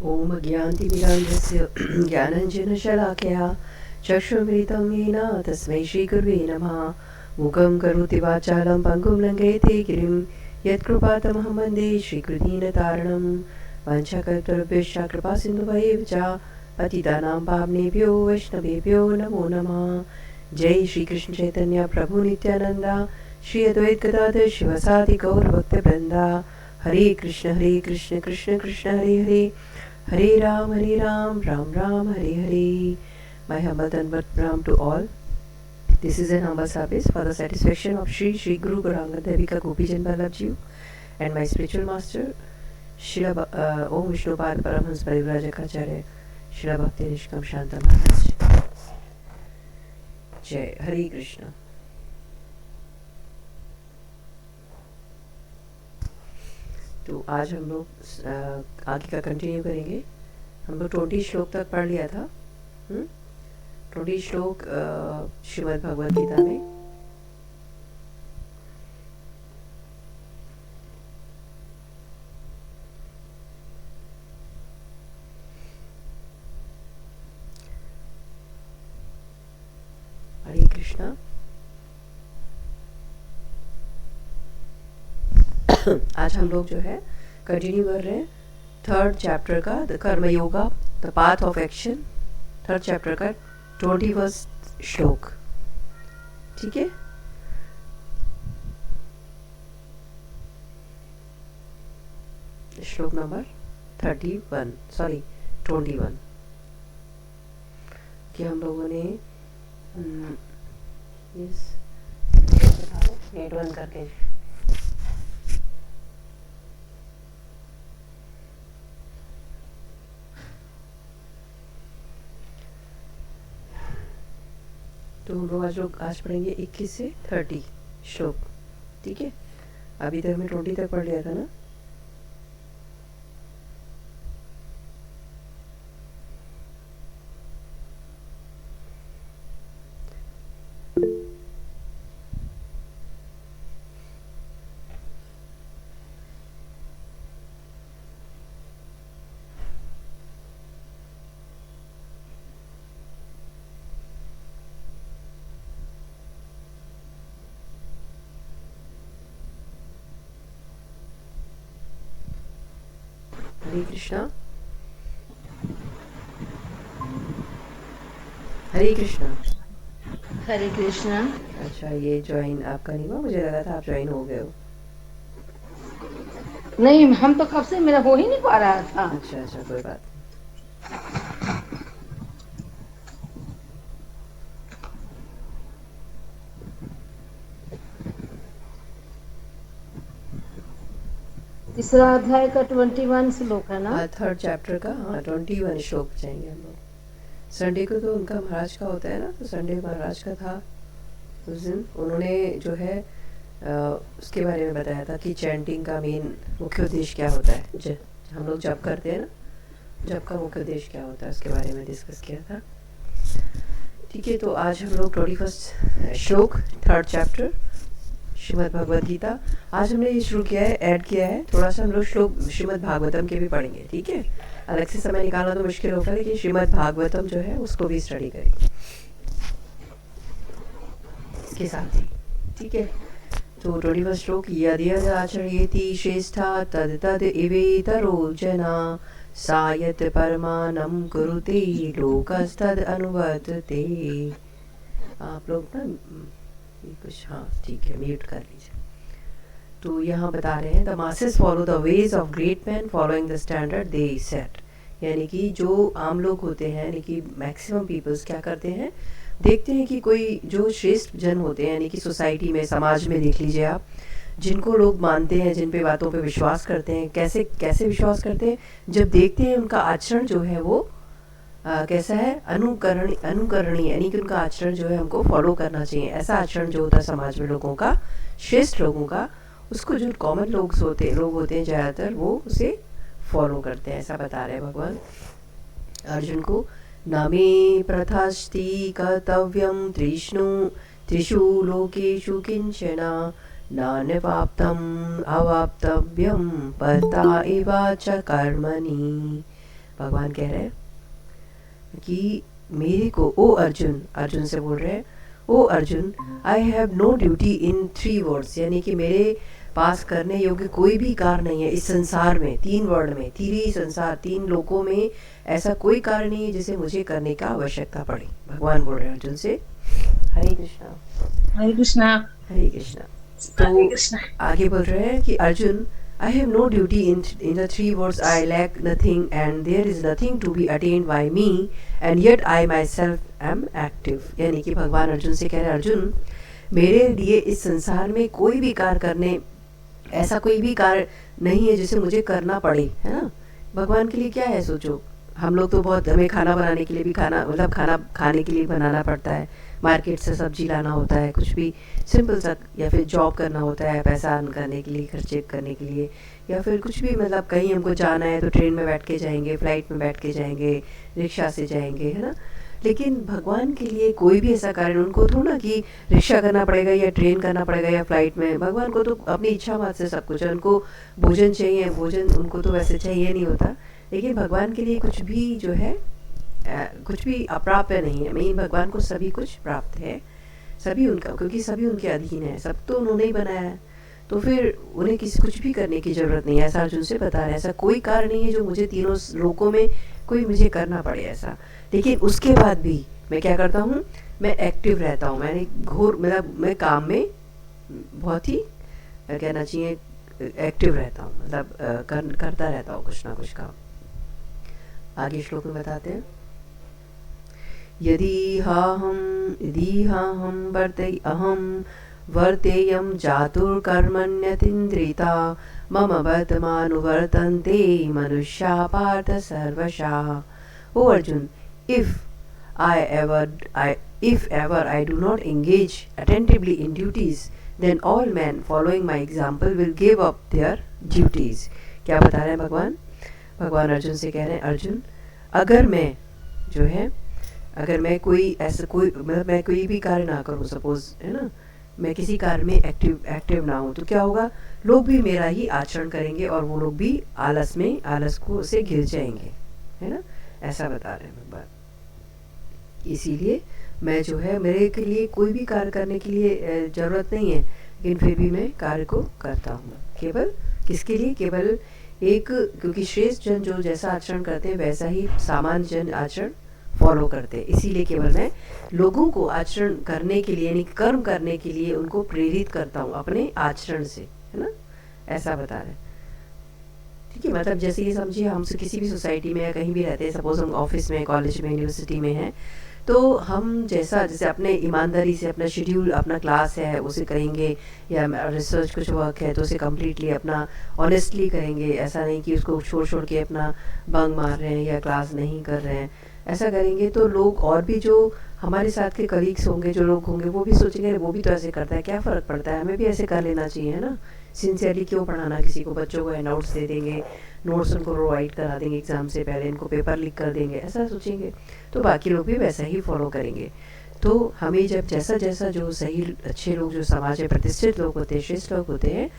ॐ ज्ञानतिमिरान्धस्य ज्ञानञ्जनशलाकया चक्षुर्मृतं येन तस्मै श्रीगुरुवे नमः। मूकं करोति वाचालं पङ्गुं लङ्घयते गिरिं यत्कृपातमहं वन्दे श्रीकृदीनतारणं। वञ्चाकल्पतरुभ्यश्च कृपासिन्धुभ्येव च पतितानां पावनेभ्यो वैष्णवेभ्यो नमो नमः। जय श्री कृष्ण चैतन्य प्रभु नित्यानंद श्री अद्वैत गदाधर शिवसादि गौर भक्तवृंदा। हरे कृष्ण कृष्ण कृष्ण हरे हरे, हरे Ram Ram Ram Hare Hare. My humble and but pranam to all. This is an humble service for the satisfaction of Sri Guru Gauranga Devika Gopijan Ballabji and my spiritual master Srila Om Vishnupad Paramhans Parivrajakacarya Srila Bhakti Nishkam Shanta Maharaj। जय हरे कृष्ण। तो आज हम लोग आगे का continue करेंगे। हम लोग 20 श्लोक तक पढ़ लिया था। 20 श्लोक श्रीमद् भगवद गीता में। हरे कृष्णा। आज हम लोग जो है कंटिन्यू कर रहे हैं 3rd चैप्टर का, द कर्म yoga the path of action. 3rd chapter का 21st श्लोक। ठीक है, श्लोक नंबर 21 कि हम लोगों ने नेट बंद करके तो हम लोग आज पढ़ेंगे 21 से 30 श्लोक। ठीक है, अभी तक मैं 20 तक पढ़ लिया था ना। हरे कृष्णा। हरे कृष्णा। हरे कृष्णा। अच्छा, ये ज्वाइन आपका नहीं हुआ? मुझे लगा था आप ज्वाइन हो गए हो। नहीं, हम तो कब से, मेरा हो ही नहीं पा रहा था। अच्छा, कोई बात। तीसरा अध्याय का 21 श्लोक है ना? 3rd चैप्टर का 21 श्लोक जाएंगे हम लोग। संडे को तो उनका महाराज का होता है ना, तो संडे महाराज का था उस दिन। उन्होंने जो है उसके बारे में बताया था कि चैंटिंग का मेन मुख्य उद्देश्य क्या होता है। हम लोग जप करते हैं ना, जप का मुख्य उद्देश्य क्या होता है उसके बारे में डिस्कस किया था। ठीक है, तो आज हम लोग 21 श्लोक 3rd चैप्टर श्रीमद् भगवद गीता। आज हमने ये शुरू किया है, ऐड किया है थोड़ा सा। हम लोग श्लोक श्रीमद् भागवतम के भी पढ़ेंगे। ठीक है, अलग से समय निकालना तो मुश्किल होगा, लेकिन श्रीमद् भागवतम जो है उसको भी स्टडी करेंगे इसके साथ ही। ठीक है, तो 21 श्लोक। यद्यद् आचर्येति श्रेष्ठा तद तद इवेतरो जना सा यत् परमानं कुरुते लोकस्तद् अनुवर्तते। आप लोग ना कुछ, हाँ ठीक है, म्यूट कर लीजिए। तो यहाँ बता रहे हैं the masses follow the ways of great man following the standard they set. यानी कि जो आम लोग होते हैं, यानी कि मैक्सिमम पीपल्स क्या करते हैं, देखते हैं कि कोई जो श्रेष्ठ जन होते हैं, यानी कि सोसाइटी में, समाज में देख लीजिए आप, जिनको लोग मानते हैं, जिन पे बातों पे विश्वास करते हैं। कैसे कैसे विश्वास करते हैं? जब देखते हैं उनका आचरण जो है वो कैसा है, अनुकरणीय, यानी कि उनका आचरण जो है हमको फॉलो करना चाहिए। ऐसा आचरण जो होता है समाज में लोगों का, श्रेष्ठ लोगों का, उसको जो कॉमन लोग होते हैं ज़्यादातर, वो उसे फॉलो करते हैं। ऐसा बता रहे हैं भगवान अर्जुन को। नामे प्रथास्ति कर्तव्यम त्रिषु लोकेषु किंचन नान्यवाप्तम् अवाप्तव्यम पता एव च कर्मणि। भगवान कह रहे हैं कि मेरे को, ओ अर्जुन, अर्जुन से बोल रहे हैं, O Arjun, I have no duty in 3 words, यानी कि मेरे पास करने योग्य कोई भी कार्य नहीं है इस संसार में, 3 वर्ड में, 3 संसार, 3 लोकों में ऐसा कोई कार्य नहीं है जिसे मुझे करने का आवश्यकता पड़े। भगवान बोल रहे हैं अर्जुन से। हरे कृष्णा हरे कृष्णा। हरे कृष्णा। तो आगे बोल रहे हैं कि Arjun, I have no duty in the 3 words, I lack nothing and there is nothing to be attained by me and yet I myself am active। यानी कि भगवान अर्जुन से कह रहे हैं, अर्जुन मेरे लिए इस संसार में कोई भी कार्य करने, ऐसा कोई भी कार्य नहीं है जिसे मुझे करना पड़े, है ना। भगवान के लिए क्या है, सोचो, हम लोग तो बहुत, हमें खाना बनाने के लिए भी खाना, मतलब खाना खाने के लिए बनाना पड़ता है, मार्केट से सब्जी लाना होता है, कुछ भी सिंपल सा, या फिर जॉब करना होता है पैसा अर्न करने के लिए, खर्चे करने के लिए, या फिर कुछ भी, मतलब कहीं हमको जाना है तो ट्रेन में बैठ के जाएंगे, फ्लाइट में बैठ के जाएंगे, रिक्शा से जाएंगे, है ना। लेकिन भगवान के लिए कोई भी ऐसा कारण, उनको थोड़ा कि रिक्शा करना पड़ेगा या ट्रेन करना पड़ेगा या फ्लाइट में, भगवान को तो अपनी इच्छा बात से सब कुछ है। उनको भोजन चाहिए, भोजन उनको तो वैसे चाहिए नहीं होता, लेकिन भगवान के लिए कुछ भी जो है, कुछ भी अप्राप्त नहीं है। मेन भगवान को सभी कुछ प्राप्त है, सभी उनका, क्योंकि सभी उनके अधीन है, सब तो उन्होंने ही बनाया है, तो फिर उन्हें किसी कुछ भी करने की ज़रूरत नहीं है। ऐसा अर्जुन से बता रहे हैं, ऐसा कोई कार्य नहीं है जो मुझे 3 लोकों में कोई मुझे करना पड़े ऐसा। लेकिन उसके बाद भी मैं क्या करता हूँ, मैं एक्टिव रहता हूँ, मैंने घोर, मतलब मैं काम में बहुत ही कहना चाहिए एक्टिव रहता हूँ, मतलब करता रहता हूँ कुछ ना कुछ काम। आगे श्लोक में बताते हैं, यदि हम वर्तेयं जातुर्कर्मण्यतीन्द्रिता मम वर्तमानुवर्तन्ते मनुष्या पार्थ सर्वशः। ओ Arjun, if ever I do not engage attentively in duties, then all men following my example will give up their duties। क्या बता रहे हैं भगवान? भगवान अर्जुन से कह रहे हैं, अर्जुन अगर मैं जो है, अगर मैं कोई ऐसा कोई, मतलब मैं कोई भी कार्य ना करूँ, सपोज, है ना, मैं किसी कार्य में एक्टिव ना हूँ, तो क्या होगा, लोग भी मेरा ही आचरण करेंगे और वो लोग भी आलस को से घिर जाएंगे, है ना, ऐसा बता रहे हैं भगवान। इसीलिए मैं जो है, मेरे के लिए कोई भी कार्य करने के लिए ज़रूरत नहीं है, लेकिन फिर भी मैं कार्य को करता हूँ। केवल किसके लिए? केवल एक, क्योंकि श्रेष्ठ जन जो जैसा आचरण करते हैं वैसा ही सामान्य जन आचरण फॉलो करते हैं। इसीलिए केवल मैं लोगों को आचरण करने के लिए, यानी कर्म करने के लिए उनको प्रेरित करता हूँ अपने आचरण से, है ना, ऐसा बता रहे हैं। ठीक है, मतलब जैसे ये समझिए, हम किसी भी सोसाइटी में या कहीं भी रहते हैं, सपोज हम ऑफिस में, कॉलेज में, यूनिवर्सिटी में हैं, तो हम जैसे अपने ईमानदारी से अपना शेड्यूल, अपना क्लास है उसे करेंगे, या रिसर्च कुछ वर्क है तो उसे कम्प्लीटली अपना ऑनेस्टली करेंगे। ऐसा नहीं कि उसको छोड़ के अपना बंक मार रहे हैं या क्लास नहीं कर रहे हैं। ऐसा करेंगे तो लोग, और भी जो हमारे साथ के कलीग्स होंगे, जो लोग होंगे, वो भी सोचेंगे वो भी तो ऐसे करता है, क्या फ़र्क पड़ता है, हमें भी ऐसे कर लेना चाहिए, है ना। सिंसियरली क्यों पढ़ाना किसी को, बच्चों को नोट्स दे देंगे, नोट्स उनको प्रोवाइड करा देंगे एग्ज़ाम से पहले, इनको पेपर लीक कर देंगे, ऐसा सोचेंगे तो बाकी लोग भी वैसा ही फॉलो करेंगे। तो हमें जब जैसा जो सही अच्छे लोग, जो समाज में प्रतिष्ठित लोग होते हैं, श्रेष्ठ लोग होते हैं,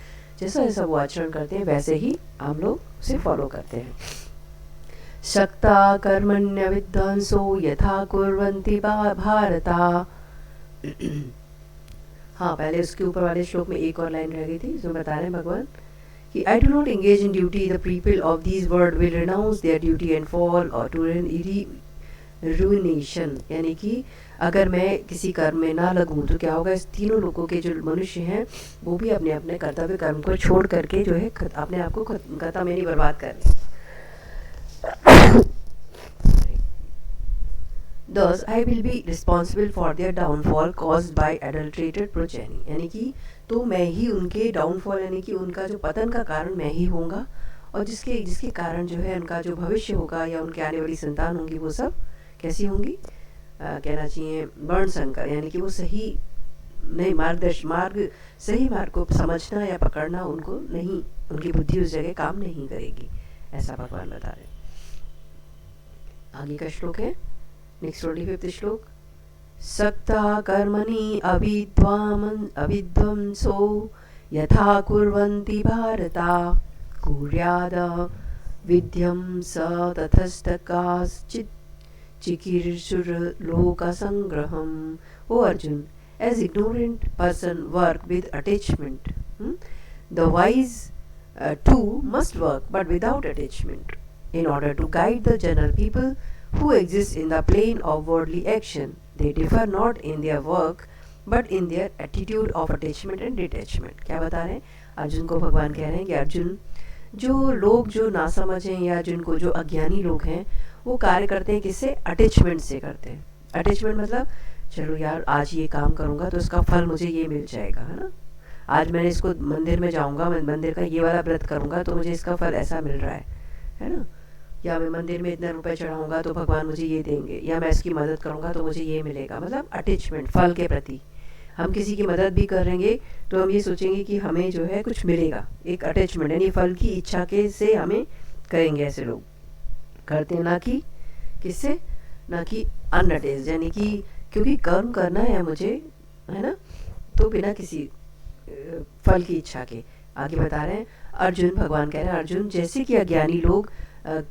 जैसा वो आचरण करते हैं वैसे ही हम लोग उसे फॉलो करते हैं। शक्ता कर्मण्य विद्वांसो यथा कुर्वन्ति भारता। हाँ, पहले उसके ऊपर वाले श्लोक में एक और लाइन रह गई थी, इसमें बता रहे हैं भगवान कि I do not engage in duty, the people of these world will renounce there duty and fall और टू रुइनेशन। यानी कि अगर मैं किसी कर्म में ना लगूं तो क्या होगा, इस तीनों लोगों के जो मनुष्य हैं वो भी अपने अपने कर्तव्य कर्म को छोड़ करके जो है अपने आप को खत्म में नहीं बर्बाद कर लें। Thus, I will be responsible for their downfall caused by adulterated progeny। यानी कि तो मैं ही उनके डाउनफॉल, यानी कि उनका जो पतन का कारण मैं ही होऊंगा, और जिसके कारण जो है उनका जो भविष्य होगा या उनके आने वाली संतान होंगी वो सब कैसी होंगी, कहना चाहिए वर्ण संकर, यानी कि वो सही नहीं सही मार्ग को समझना या पकड़ना उनको नहीं, उनकी बुद्धि उस जगह काम नहीं करेगी, ऐसा भगवान बता रहे हैं। आगे का श्लोक है नेक्स्ट 25वां श्लोक, सक्ता कर्मणि अविद्वंसो यथा कुर्वन्ति भारता कुर्याद विद्यं स ततस्तकाश्चित् चिकीर्षुर्लोकसंग्रहम्. O Arjun, as ignorant person work with attachment, the wise too must work but without attachment in order to guide the general people who exist in the plane of worldly action. They differ not in their work but in their attitude of attachment and detachment. क्या बता रहे हैं? अर्जुन को भगवान कह रहे हैं कि अर्जुन, जो लोग जो ना समझ हैं या जिनको जो अज्ञानी लोग हैं वो कार्य करते हैं किससे? अटैचमेंट से करते हैं. अटैचमेंट मतलब चलो यार आज ये काम करूँगा तो इसका फल मुझे ये मिल जाएगा, है ना. आज मैंने इसको मंदिर में जाऊँगा, मैं मंदिर का ये वाला व्रत करूँगा तो मुझे इसका फल ऐसा मिल रहा है ना. या मैं मंदिर में इतना रुपए चढ़ाऊँगा तो भगवान मुझे ये देंगे, या मैं इसकी मदद करूँगा तो मुझे ये मिलेगा. मतलब अटैचमेंट, फल के प्रति. हम किसी की मदद भी करेंगे तो हम ये सोचेंगे कि हमें जो है कुछ मिलेगा. एक अटैचमेंट यानी फल की इच्छा के से हमें करेंगे. ऐसे लोग करते हैं, ना कि किससे? ना कि अनअटैच्ड, यानी कि क्योंकि कर्म करना है मुझे, है ना, तो बिना किसी फल की इच्छा के. आगे बता रहे हैं अर्जुन, भगवान कह रहे हैं अर्जुन, जैसे कि अज्ञानी लोग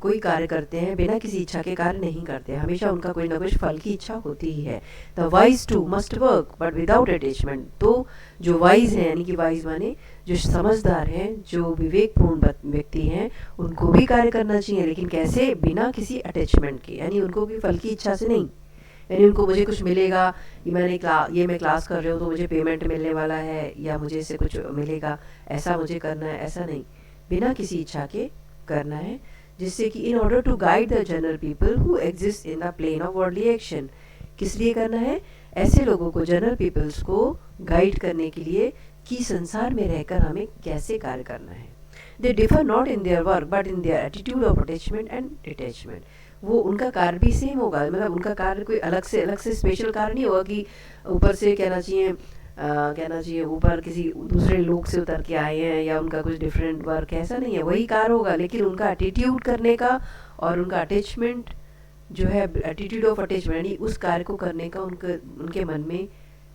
कोई कार्य करते हैं बिना किसी इच्छा के कार्य नहीं करते, हमेशा उनका कोई ना कुछ फल की इच्छा होती ही है. The wise to must work but without attachment. तो जो वाइज हैं, यानी कि वाइज माने जो समझदार हैं, जो विवेकपूर्ण व्यक्ति हैं, उनको भी कार्य करना चाहिए, लेकिन कैसे? बिना किसी अटैचमेंट के, यानी उनको भी फल की इच्छा से नहीं. यानी उनको मुझे कुछ मिलेगा, ये मैं क्लास कर रही हूँ तो मुझे पेमेंट मिलने वाला है या मुझे इससे कुछ मिलेगा, ऐसा मुझे करना है, ऐसा नहीं. बिना किसी इच्छा के करना है, जिससे कि in order to guide the general people who exist in the plane of worldly action. किस लिए करना है? ऐसे लोगों को, जनरल पीपल्स को गाइड करने के लिए कि संसार में रहकर हमें कैसे कार्य करना है. They differ not in their work but in their attitude of attachment and detachment. वो उनका कार्य भी सेम होगा, मतलब उनका कार्य कोई अलग से स्पेशल कार्य नहीं होगा कि ऊपर से कहना चाहिए ऊपर किसी दूसरे लोग से उतर के आए हैं या उनका कुछ डिफरेंट वर्क है, ऐसा नहीं है. वही कार्य होगा, लेकिन उनका एटीट्यूड करने का और उनका अटैचमेंट जो है, एटीट्यूड ऑफ अटैचमेंट, यानी उस कार्य को करने का उनके मन में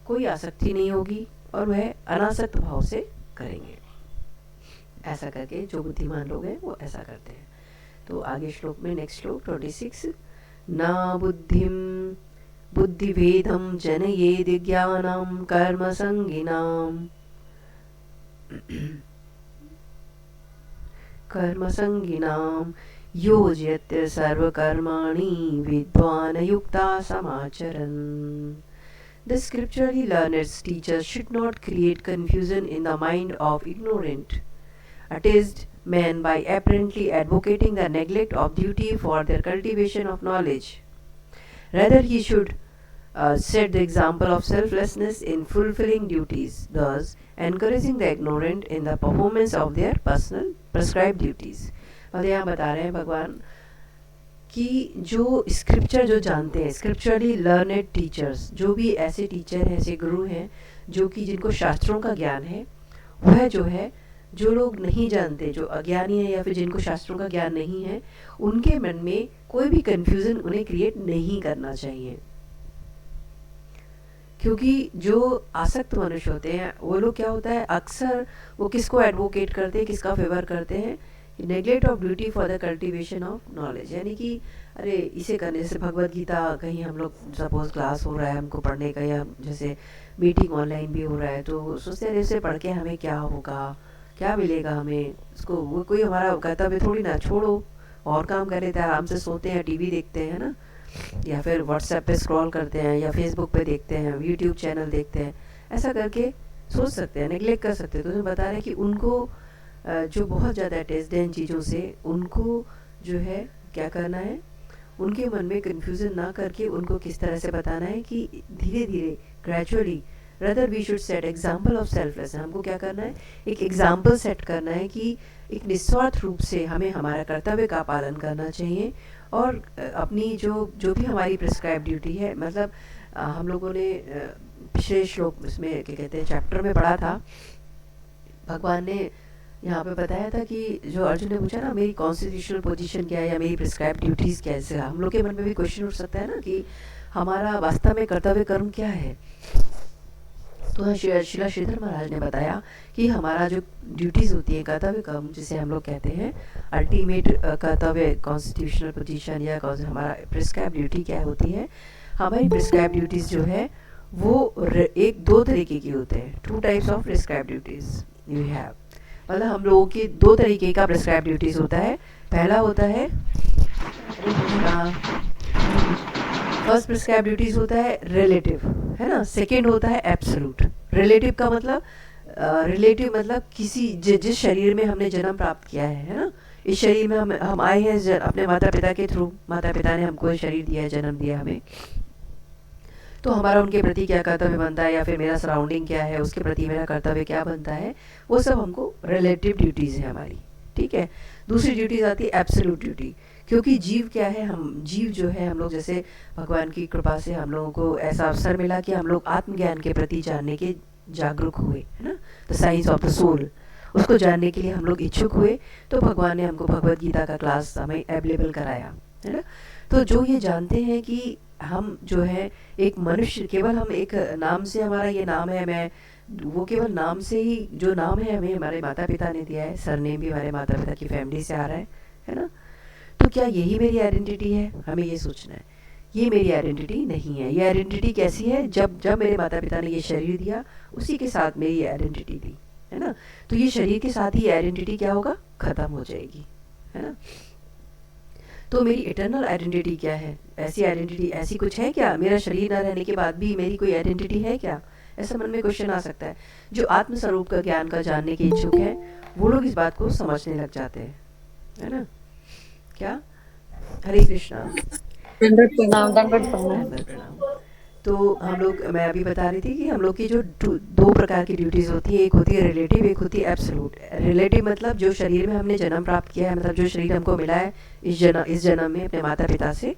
कोई आसक्ति नहीं होगी और वह अनासक्त भाव से करेंगे. ऐसा करके जो बुद्धिमान लोग हैं वो ऐसा करते हैं. तो आगे श्लोक में, नेक्स्ट श्लोक 26, ना बुद्धिभेदं जनयेद् ज्ञानं कर्मसंगिनां योजयत् सर्वकर्माणि विद्वान् युक्ता समाचरन्. The scripturally learned teachers should not create confusion in the mind of ignorant, atheist men by apparently advocating the neglect of duty for their cultivation of knowledge. Rather, he should set the example of selflessness in fulfilling duties, thus encouraging the ignorant in the performance of their personal prescribed duties. और यहाँ बता रहे हैं भगवान कि जो scripture जो जानते हैं, स्क्रिप्चरली लर्नेड टीचर्स, जो भी ऐसे टीचर हैं, ऐसे गुरु हैं जो कि जिनको शास्त्रों का ज्ञान है, वह जो है, जो लोग नहीं जानते, जो अज्ञानी है या फिर जिनको शास्त्रों का ज्ञान नहीं है, उनके मन में कोई भी कंफ्यूजन उन्हें क्रिएट नहीं करना चाहिए. क्योंकि जो आसक्त मनुष्य होते हैं वो लोग क्या होता है, अक्सर वो किसको एडवोकेट करते हैं, किसका फेवर करते हैं? Neglect of duty for the cultivation of knowledge. यानी कि अरे इसे करने से, भगवत गीता कहीं हम लोग सपोज क्लास हो रहा है हमको पढ़ने का, या जैसे मीटिंग ऑनलाइन भी हो रहा है, तो सोचते हैं इसे पढ़ के हमें क्या होगा, क्या मिलेगा हमें, इसको वो कोई हमारा कर्तव्य थोड़ी ना. छोड़ो, और काम कर लेते हैं, आराम से सोते हैं, टीवी देखते हैं ना, या फिर व्हाट्सएप पे स्क्रॉल करते हैं, या फेसबुक पे देखते हैं, यूट्यूब चैनल देखते हैं. ऐसा करके सोच सकते हैं, नेग्लेक्ट कर सकते हैं. तो बता रहे हैं कि उनको जो बहुत ज़्यादा अटैच्ड हैं इन चीज़ों से, उनको जो है क्या करना है, उनके मन में कन्फ्यूज़न ना करके उनको किस तरह से बताना है कि धीरे धीरे, gradually, rather we should set example of selfless. हमको क्या करना है, एक एग्जाम्पल सेट करना है कि एक निस्वार्थ रूप से हमें हमारा कर्तव्य का पालन करना चाहिए, और अपनी जो भी हमारी प्रिस्क्राइब ड्यूटी है, मतलब हम लोगों ने पिछले श्लोक इसमें क्या कहते हैं चैप्टर में पढ़ा था, भगवान ने यहाँ पे बताया था कि जो अर्जुन ने पूछा ना, मेरी कॉन्स्टिट्यूशनल पोजीशन क्या है या मेरी प्रिस्क्राइब ड्यूटीज़ कैसे, हम लोग के मन में भी क्वेश्चन उठ सकता है ना कि हमारा वास्तव में कर्तव्य कर्म क्या है. तो हाँ, शिला श्रीधर महाराज ने बताया कि हमारा जो ड्यूटीज़ होती है, कर्तव्य कर्म जिसे हम लोग कहते हैं, अल्टीमेट कर्तव्य, कॉन्स्टिट्यूशनल पोजीशन या हमारा प्रिस्क्राइब ड्यूटी क्या होती है। हमारी प्रिस्क्राइब ड्यूटीज़ जो है वो एक दो तरीके की होते हैं। 2 types of prescribe duties you have, मतलब हम लोगों की 2 तरीके का प्रिस्क्राइब ड्यूटीज़ होता है। पहला होता है फर्स्ट प्रिस्क्राइब ड्यूटीज होता है रिलेटिव, है ना। सेकंड होता है एब्सोल्यूट। रिलेटिव का मतलब रिलेटिव मतलब किसी जिस शरीर में हमने जन्म प्राप्त किया है ना, इस शरीर में हम आए हैं अपने माता पिता के थ्रू, माता पिता ने हमको शरीर दिया है, जन्म दिया हमें, तो हमारा उनके प्रति क्या कर्तव्य बनता है, या फिर मेरा सराउंडिंग क्या है उसके प्रति मेरा कर्तव्य क्या बनता है, वो सब हमको रिलेटिव ड्यूटीज़ है हमारी, ठीक है। दूसरी ड्यूटीज़ आती है एब्सोल्यूट ड्यूटी, क्योंकि जीव क्या है, हम जीव जो है, हम लोग जैसे भगवान की कृपा से हम लोगों को ऐसा अवसर मिला कि हम लोग आत्मज्ञान के प्रति जानने के जागरूक हुए, है ना, the science of the soul, उसको जानने के लिए हम लोग इच्छुक हुए, तो भगवान ने हमको भगवद गीता का क्लास हमें अवेलेबल कराया, है ना। तो जो ये जानते हैं कि हम जो है एक मनुष्य, केवल हम एक नाम से, हमारा ये नाम है, मैं वो केवल नाम से ही, जो नाम है हमें हमारे माता पिता ने दिया है, सरनेम भी हमारे माता पिता की फैमिली से आ रहा है ना। तो क्या यही मेरी आइडेंटिटी है, हमें ये सोचना है। ये मेरी आइडेंटिटी नहीं है। ये आइडेंटिटी कैसी है, जब मेरे माता पिता ने ये शरीर दिया, उसी के साथ मेरी आइडेंटिटी थी, है ना। तो ये शरीर के साथ ही आइडेंटिटी क्या होगा, खत्म हो जाएगी, है ना। तो मेरी इटर्नल आइडेंटिटी क्या है, ऐसी आइडेंटिटी ऐसी कुछ है क्या, मेरा शरीर न रहने के बाद भी मेरी कोई आइडेंटिटी है क्या, ऐसा मन में क्वेश्चन आ सकता है। जो आत्मस्वरूप का ज्ञान का जानने के इच्छुक है, वो लोग इस बात को समझने लग जाते हैं, है ना। क्या, हरे कृष्णा, दंडवत प्रणाम, दंडवत प्रणाम। दंडवत प्रणाम। तो हम लोग, मैं अभी बता रही थी कि हम लोग की जो 2 प्रकार की ड्यूटीज़ होती है, एक होती है रिलेटिव, एक होती है एब्सोल्यूट। रिलेटिव मतलब जो शरीर में हमने जन्म प्राप्त किया है, मतलब जो शरीर हमको मिला है इस जन्म में अपने माता पिता से,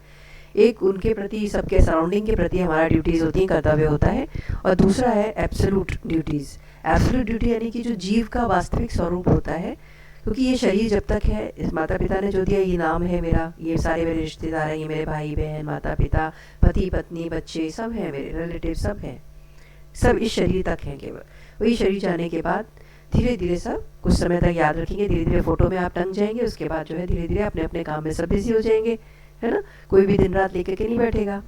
एक उनके प्रति, सबके सराउंडिंग के प्रति हमारा ड्यूटीज़ होती है, कर्तव्य होता है। और दूसरा है एब्सोल्यूट ड्यूटीज़। एब्सोल्यूट ड्यूटी यानी कि जो जीव का वास्तविक स्वरूप होता है, क्योंकि ये शरीर जब तक है, इस माता पिता ने जो दिया, ये नाम है मेरा, ये सारे मेरे रिश्तेदार हैं, ये मेरे भाई बहन, माता पिता, पति पत्नी, बच्चे सब हैं, मेरे रिलेटिव सब हैं, सब इस शरीर तक हैं केवल। वही शरीर जाने के बाद धीरे धीरे सब कुछ समय तक याद रखेंगे, धीरे धीरे फोटो में आप टंग जाएंगे, उसके बाद जो है धीरे धीरे अपने अपने काम में सब बिजी हो जाएंगे, है ना। कोई भी दिन रात लेकर के नहीं बैठेगा।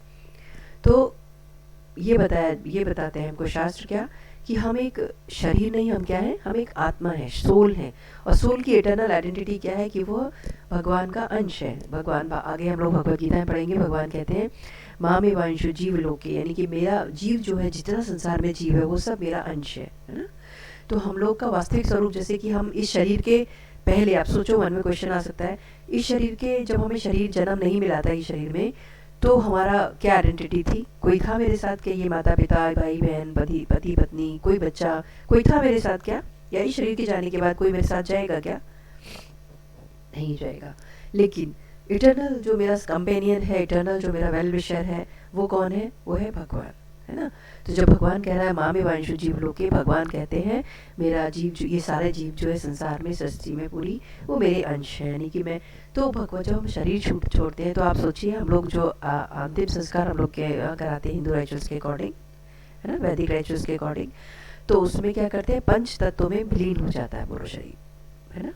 तो ये बताते हैं हमको शास्त्र क्या, कि हम एक शरीर नहीं, हम क्या है, हम एक आत्मा है, सोल है। और सोल की इटर्नल आइडेंटिटी क्या है, कि वो भगवान का अंश है। भगवान, आगे हम लोग भगवद गीता में पढ़ेंगे, भगवान कहते हैं मामे वांशु जीव लोके, यानी कि मेरा जीव जो है, जितना संसार में जीव है, वो सब मेरा अंश है ना। तो हम लोग का वास्तविक स्वरूप, जैसे कि हम इस शरीर के पहले, आप सोचो, मन में क्वेश्चन आ सकता है, इस शरीर के, जब हमें शरीर जन्म नहीं मिला था इस शरीर में, तो हमारा क्या आइडेंटिटी थी, कोई था मेरे साथ क्या, ये माता पिता, भाई बहन, पति पत्नी, कोई बच्चा, कोई था मेरे साथ क्या, या इस शरीर के जाने के बाद कोई मेरे साथ जाएगा क्या, नहीं जाएगा। लेकिन इटर्नल जो मेरा कंपेनियन है, इटर्नल जो मेरा वेल विशर है, वो कौन है, वो है भगवान, है ना। तो जब भगवान कह रहा है माँ में वांशु जीव लोके, भगवान कहते हैं मेरा जीव, ये सारे जीव जो है संसार में, सृष्टि में पूरी, वो मेरे अंश है, यानी कि मैं। तो भगवान, जब हम शरीर छोड़ते हैं, तो आप सोचिए, हम लोग जो अंतिम संस्कार हम लोग के कराते हैं हिंदू राइचुअल्स के अकॉर्डिंग, है ना, वैदिक राइचुअल्स के अकॉर्डिंग, तो उसमें क्या करते हैं, 5 तत्वों में विलीन हो जाता है पूरा शरीर, है ना।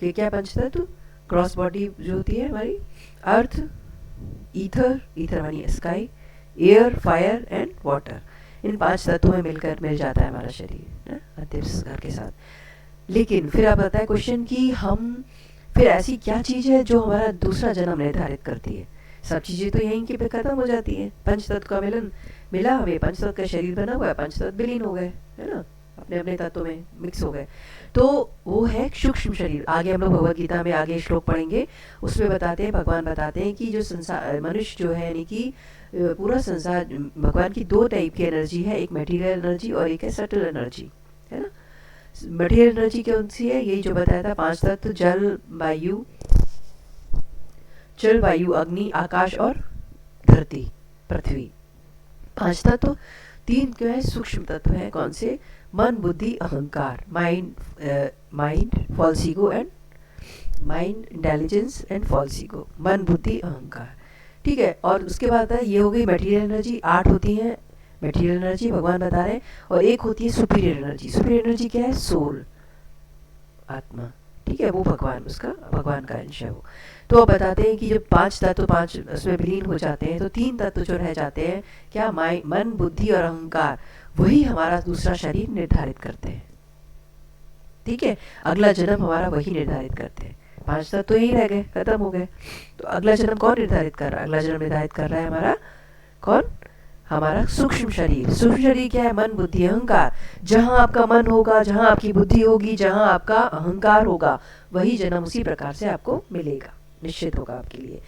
कि क्या 5 तत्व, क्रॉस बॉडी जो होती है हमारी, अर्थ, ईथर मानी sky, air, fire and water, इन 5 तत्वों में मिल जाता है हमारा शरीर, है अंतिम संस्कार के साथ। लेकिन फिर आप बताए क्वेश्चन कि हम, फिर ऐसी क्या चीज़ है जो हमारा दूसरा जन्म निर्धारित करती है। सब चीज़ें तो यहीं की पे खत्म हो जाती हैं। पंचतत्व का मिलन मिला हमें, पंचतत्व का शरीर बना हुआ है, पंचतत्व विलीन हो गए, है ना, अपने अपने तत्वों में मिक्स हो गए। तो वो है सूक्ष्म शरीर। आगे हम लोग भगवद गीता में आगे श्लोक पढ़ेंगे, उसमें बताते हैं, भगवान बताते हैं कि जो संसार, मनुष्य जो है, यानी कि पूरा संसार, भगवान की 2 टाइप की एनर्जी है, एक मटेरियल एनर्जी और एक है सटल एनर्जी, है ना। मटेरियल एनर्जी कौन सी है, यही जो बताया था, 5 तत्व, जल वायु अग्नि आकाश और धरती पृथ्वी, 5 तत्व। 3 क्या है, सूक्ष्म तत्व है, कौन से, मन बुद्धि अहंकार, mind false ego and mind intelligence and false ego, मन बुद्धि अहंकार, ठीक है। और उसके बाद है, ये हो गई मटेरियल एनर्जी, 8 होती हैं मटेरियल एनर्जी भगवान बता रहे हैं, और एक होती है सुपीरियर एनर्जी। सुपीरियर एनर्जी क्या है? सोल, आत्मा, ठीक है, वो भगवान, उसका भगवान का अंश है वो। तो अब बताते हैं कि जब 5 तत्व 5 उसमें विलीन हो जाते हैं तो 3 तत्व जो रह जाते हैं, क्या? मन, बुद्धि और अहंकार, वही हमारा दूसरा शरीर निर्धारित करते हैं, ठीक है। अगला जन्म हमारा वही निर्धारित करते हैं। 5 तत्व तो यही रह गए, खत्म हो गए। तो अगला जन्म कौन निर्धारित कर रहा है? अगला जन्म निर्धारित कर रहा है हमारा कौन? हमारा सूक्ष्म शरीर। सूक्ष्म शरीर क्या है? मन, बुद्धि, अहंकार। जहां आपका मन होगा, जहां आपकी बुद्धि होगी, जहां आपका अहंकार होगा, वही जन्म उसी प्रकार से आपको मिलेगा, निश्चित होगा आपके लिए।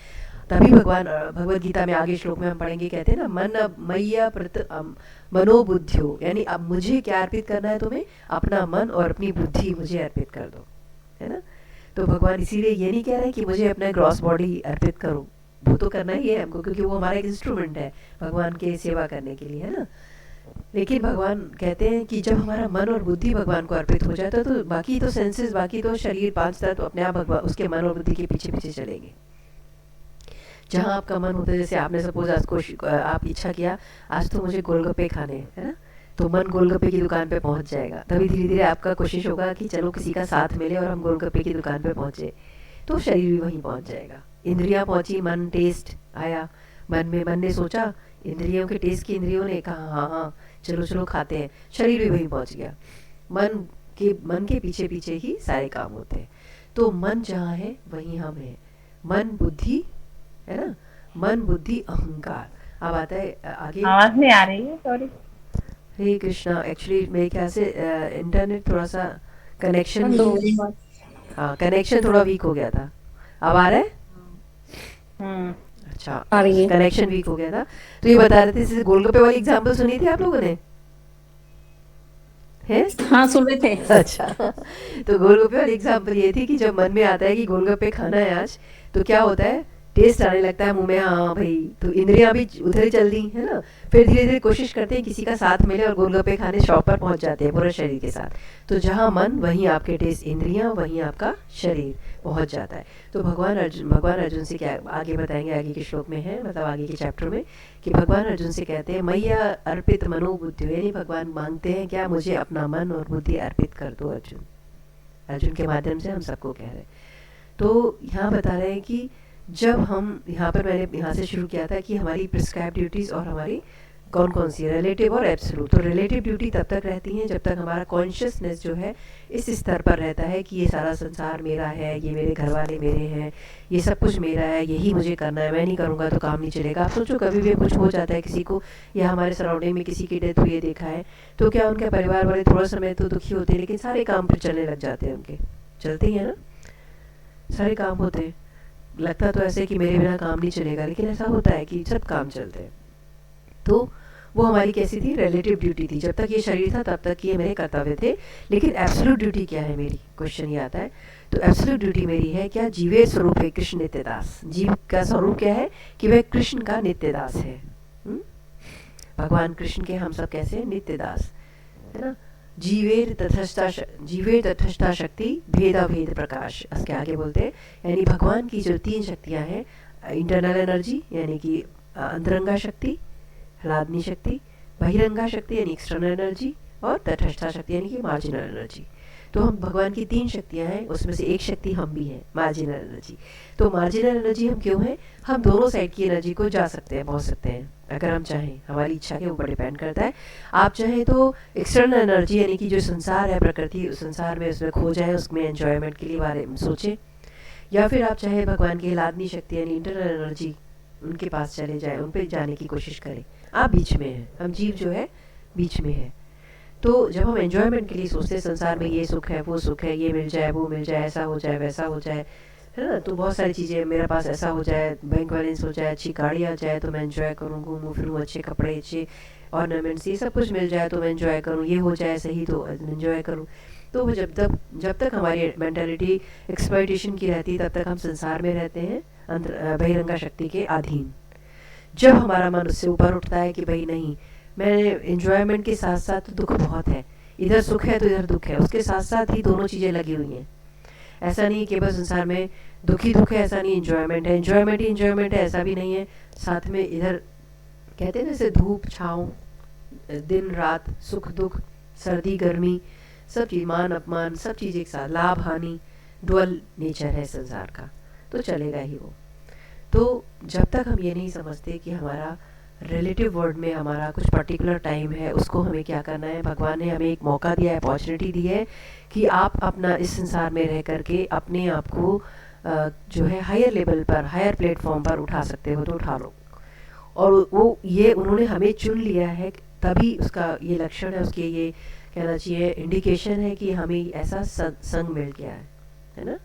तभी भगवान भगवत गीता में आगे श्लोक में हम पढ़ेंगे, कहते हैं ना, मन मैया मनोबुद्धियो, यानी अब मुझे क्या अर्पित करना है तुम्हें? अपना मन और अपनी बुद्धि मुझे अर्पित कर दो, है ना। तो भगवान इसीलिए ये नहीं कह रहे कि मुझे अपना ग्रॉस बॉडी अर्पित करो, वो तो करना ही है हमको, क्योंकि वो हमारा एक इंस्ट्रूमेंट है भगवान के सेवा करने के लिए, है ना। लेकिन भगवान कहते हैं कि जब हमारा मन और बुद्धि भगवान को अर्पित हो जाता है तो बाकी तो सेंसेस, बाकी तो शरीर 5 तत्व अपने आप भगवान उसके मन और बुद्धि के पीछे पीछे चलेंगे। जहाँ आपका मन होता है, जैसे आपने सपोज आज आप इच्छा किया आज तो मुझे गोलगप्पे खाने हैं, है ना, तो मन गोलगप्पे की दुकान पे पहुंच जाएगा। तभी धीरे धीरे आपका कोशिश होगा कि चलो किसी का साथ मिले और हम गोलगप्पे की दुकान पे पहुंचे, तो शरीर भी वहीं पहुंच जाएगा। इंद्रियां पहुंची, मन, टेस्ट आया मन में, मन ने सोचा, इंद्रियों के टेस्ट की इंद्रियों ने कहा हाँ हाँ चलो चलो खाते हैं, शरीर भी वहीं पहुंच गया। मन के पीछे पीछे ही सारे काम होते हैं। तो मन जहाँ है वहीं हम हैं। मन, बुद्धि, है ना, मन, बुद्धि, अहंकार। अब आता है आगे, आवाज नहीं आ रही है, सॉरी। हरे कृष्णा, एक्चुअली मेरे ख्याल से इंटरनेट थोड़ा सा कनेक्शन, हाँ कनेक्शन थोड़ा वीक हो गया था। अब आ रहा है? अच्छा, कनेक्शन वीक हो गया था। तो ये बता रहे थे, जैसे गोलगप्पे वाली एग्जांपल सुनी थी आप लोगों ने? है? हाँ सुन रहे थे। अच्छा, तो गोलगप्पे वाली एग्जांपल ये थी कि जब मन में आता है कि गोलगप्पे खाना है आज, तो क्या होता है? टेस्ट आने लगता है मुंह में, हाँ भाई, तो इंद्रियां भी उधर ही चल दी, है ना। फिर धीरे धीरे कोशिश करते हैं किसी का साथ मिले और गोलगप्पे खाने शॉप पर पहुंच जाते हैं पूरे शरीर के साथ। तो जहाँ मन वहीं आपके टेस्ट इंद्रियां, वहीं आपका शरीर पहुंच जाता है। तो भगवान अर्जुन से क्या आगे बताएंगे, आगे के श्लोक में है, मतलब आगे के चैप्टर में, कि भगवान अर्जुन से कहते हैं मैया अर्पित मनोबुद्धि, यानी भगवान मांगते हैं क्या? मुझे अपना मन और बुद्धि अर्पित कर दो अर्जुन के माध्यम से हम सबको कह रहे हैं। तो यहाँ बता रहे हैं कि जब हम यहाँ पर, मैंने यहाँ से शुरू किया था कि हमारी प्रिस्क्राइब ड्यूटीज और हमारी कौन कौन सी, रिलेटिव और एब्सोल्यूट। तो रिलेटिव ड्यूटी तब तक रहती हैं जब तक हमारा कॉन्शियसनेस जो है इस स्तर पर रहता है कि ये सारा संसार मेरा है, ये मेरे घर वाले मेरे हैं, ये सब कुछ मेरा है, यही मुझे करना है, मैं नहीं करूँगा तो काम नहीं चलेगा। आप सोचो कभी भी कुछ हो जाता है किसी को, या हमारे सराउंडिंग में किसी की डेथ हुई है देखा है, तो क्या उनके परिवार वाले थोड़ा समय तो दुखी होते हैं, लेकिन सारे काम फिर चलने लग जाते हैं, उनके चलते ही है ना, सारे काम होते हैं। लगता तो ऐसे कि मेरे बिना काम नहीं चलेगा, लेकिन ऐसा होता है कि सब काम चलते हैं। तो वो हमारी कैसी थी? रिलेटिव ड्यूटी थी। जब तक ये शरीर था तब तक ये मेरे कर्तव्य थे। लेकिन एब्सोल्यूट ड्यूटी क्या है मेरी? क्वेश्चन ये आता है। तो एब्सोल्यूट ड्यूटी मेरी है क्या? जीवे स्वरूप है कृष्ण नित्यदास। जीव का स्वरूप क्या है? कि वह कृष्ण का नित्यदास है। भगवान कृष्ण के हम सब कैसे? नित्यदास, है ना। जीवेर तटस्था शक्ति भेदा भेद प्रकाश, इसके आगे बोलते हैं, यानी भगवान की जो 3 शक्तियां हैं, इंटरनल एनर्जी यानी कि अंतरंगा शक्ति, ह्लादनी शक्ति, बहिरंगा शक्ति यानी एक्सटर्नल एनर्जी, और तटस्था शक्ति यानी कि मार्जिनल एनर्जी। तो हम भगवान की 3 शक्तियां हैं, उसमें से एक शक्ति हम भी हैं, मार्जिनल एनर्जी। तो मार्जिनल एनर्जी हम क्यों हैं? हम दोनों साइड की एनर्जी को जा सकते हैं, पहुंच सकते हैं अगर हम चाहें, हमारी इच्छा के ऊपर डिपेंड करता है। आप चाहें तो एक्सटर्नल एनर्जी यानी कि जो संसार है, प्रकृति, उस संसार में उसमें खो जाए, उसमें एंजॉयमेंट के लिए बारे में सोचें, या फिर आप चाहें भगवान की ह्लादनी शक्ति यानी इंटरनल एनर्जी, उनके पास चले जाए, उन पर जाने की कोशिश करें। आप बीच में हैं, हम जीव जो है बीच में है। तो जब हम एंजॉयमेंट के लिए सोचते हैं, संसार में ये सुख है, वो सुख है, ये मिल जाए, वो मिल जाए, ऐसा हो जाए, वैसा हो जाए, है ना, तो बहुत सारी चीज़ें, मेरे पास ऐसा हो जाए, बैंक बैलेंस हो जाए, अच्छी गाड़ी आ जाए तो मैं एंजॉय करूँ, घूमूँ फिरूँ, अच्छे कपड़े, अच्छे ऑर्नामेंट्स, ये सब कुछ मिल जाए तो मैं एंजॉय करूँ, ये हो जाए सही तो एंजॉय करूँ। तो वो जब तक हमारी मेंटालिटी एक्सप्लॉयटेशन की रहती है तब तक हम संसार में रहते हैं, बहिरंगा शक्ति के अधीन। जब हमारा मन उससे ऊपर उठता है कि भाई नहीं, मैं एंजॉयमेंट के साथ साथ दुख बहुत है, इधर सुख है तो इधर दुख है, उसके साथ साथ ही दोनों चीज़ें लगी हुई हैं। ऐसा नहीं कि बस संसार में दुख ही दुख है, ऐसा नहीं, एंजॉयमेंट है, एंजॉयमेंट ही एंजॉयमेंट है, ऐसा भी नहीं है। साथ में इधर कहते हैं जैसे धूप छाँव, दिन रात, सुख दुख, सर्दी गर्मी, सब चीज़, मान अपमान, सब चीज़ एक साथ, लाभ हानि, डुअल नेचर है संसार का, तो चलेगा ही वो। तो जब तक हम ये नहीं समझते कि हमारा रिलेटिव वर्ल्ड में हमारा कुछ पर्टिकुलर टाइम है, उसको हमें क्या करना है, भगवान ने हमें एक मौका दिया है, अपॉर्चुनिटी दी है कि आप अपना इस संसार में रह करके अपने आप को जो है हायर लेवल पर, हायर प्लेटफॉर्म पर उठा सकते हो तो उठा लो। और वो ये उन्होंने हमें चुन लिया है, तभी उसका ये लक्षण है, उसके ये कहना चाहिए इंडिकेशन है कि हमें ऐसा संग मिल गया है ना।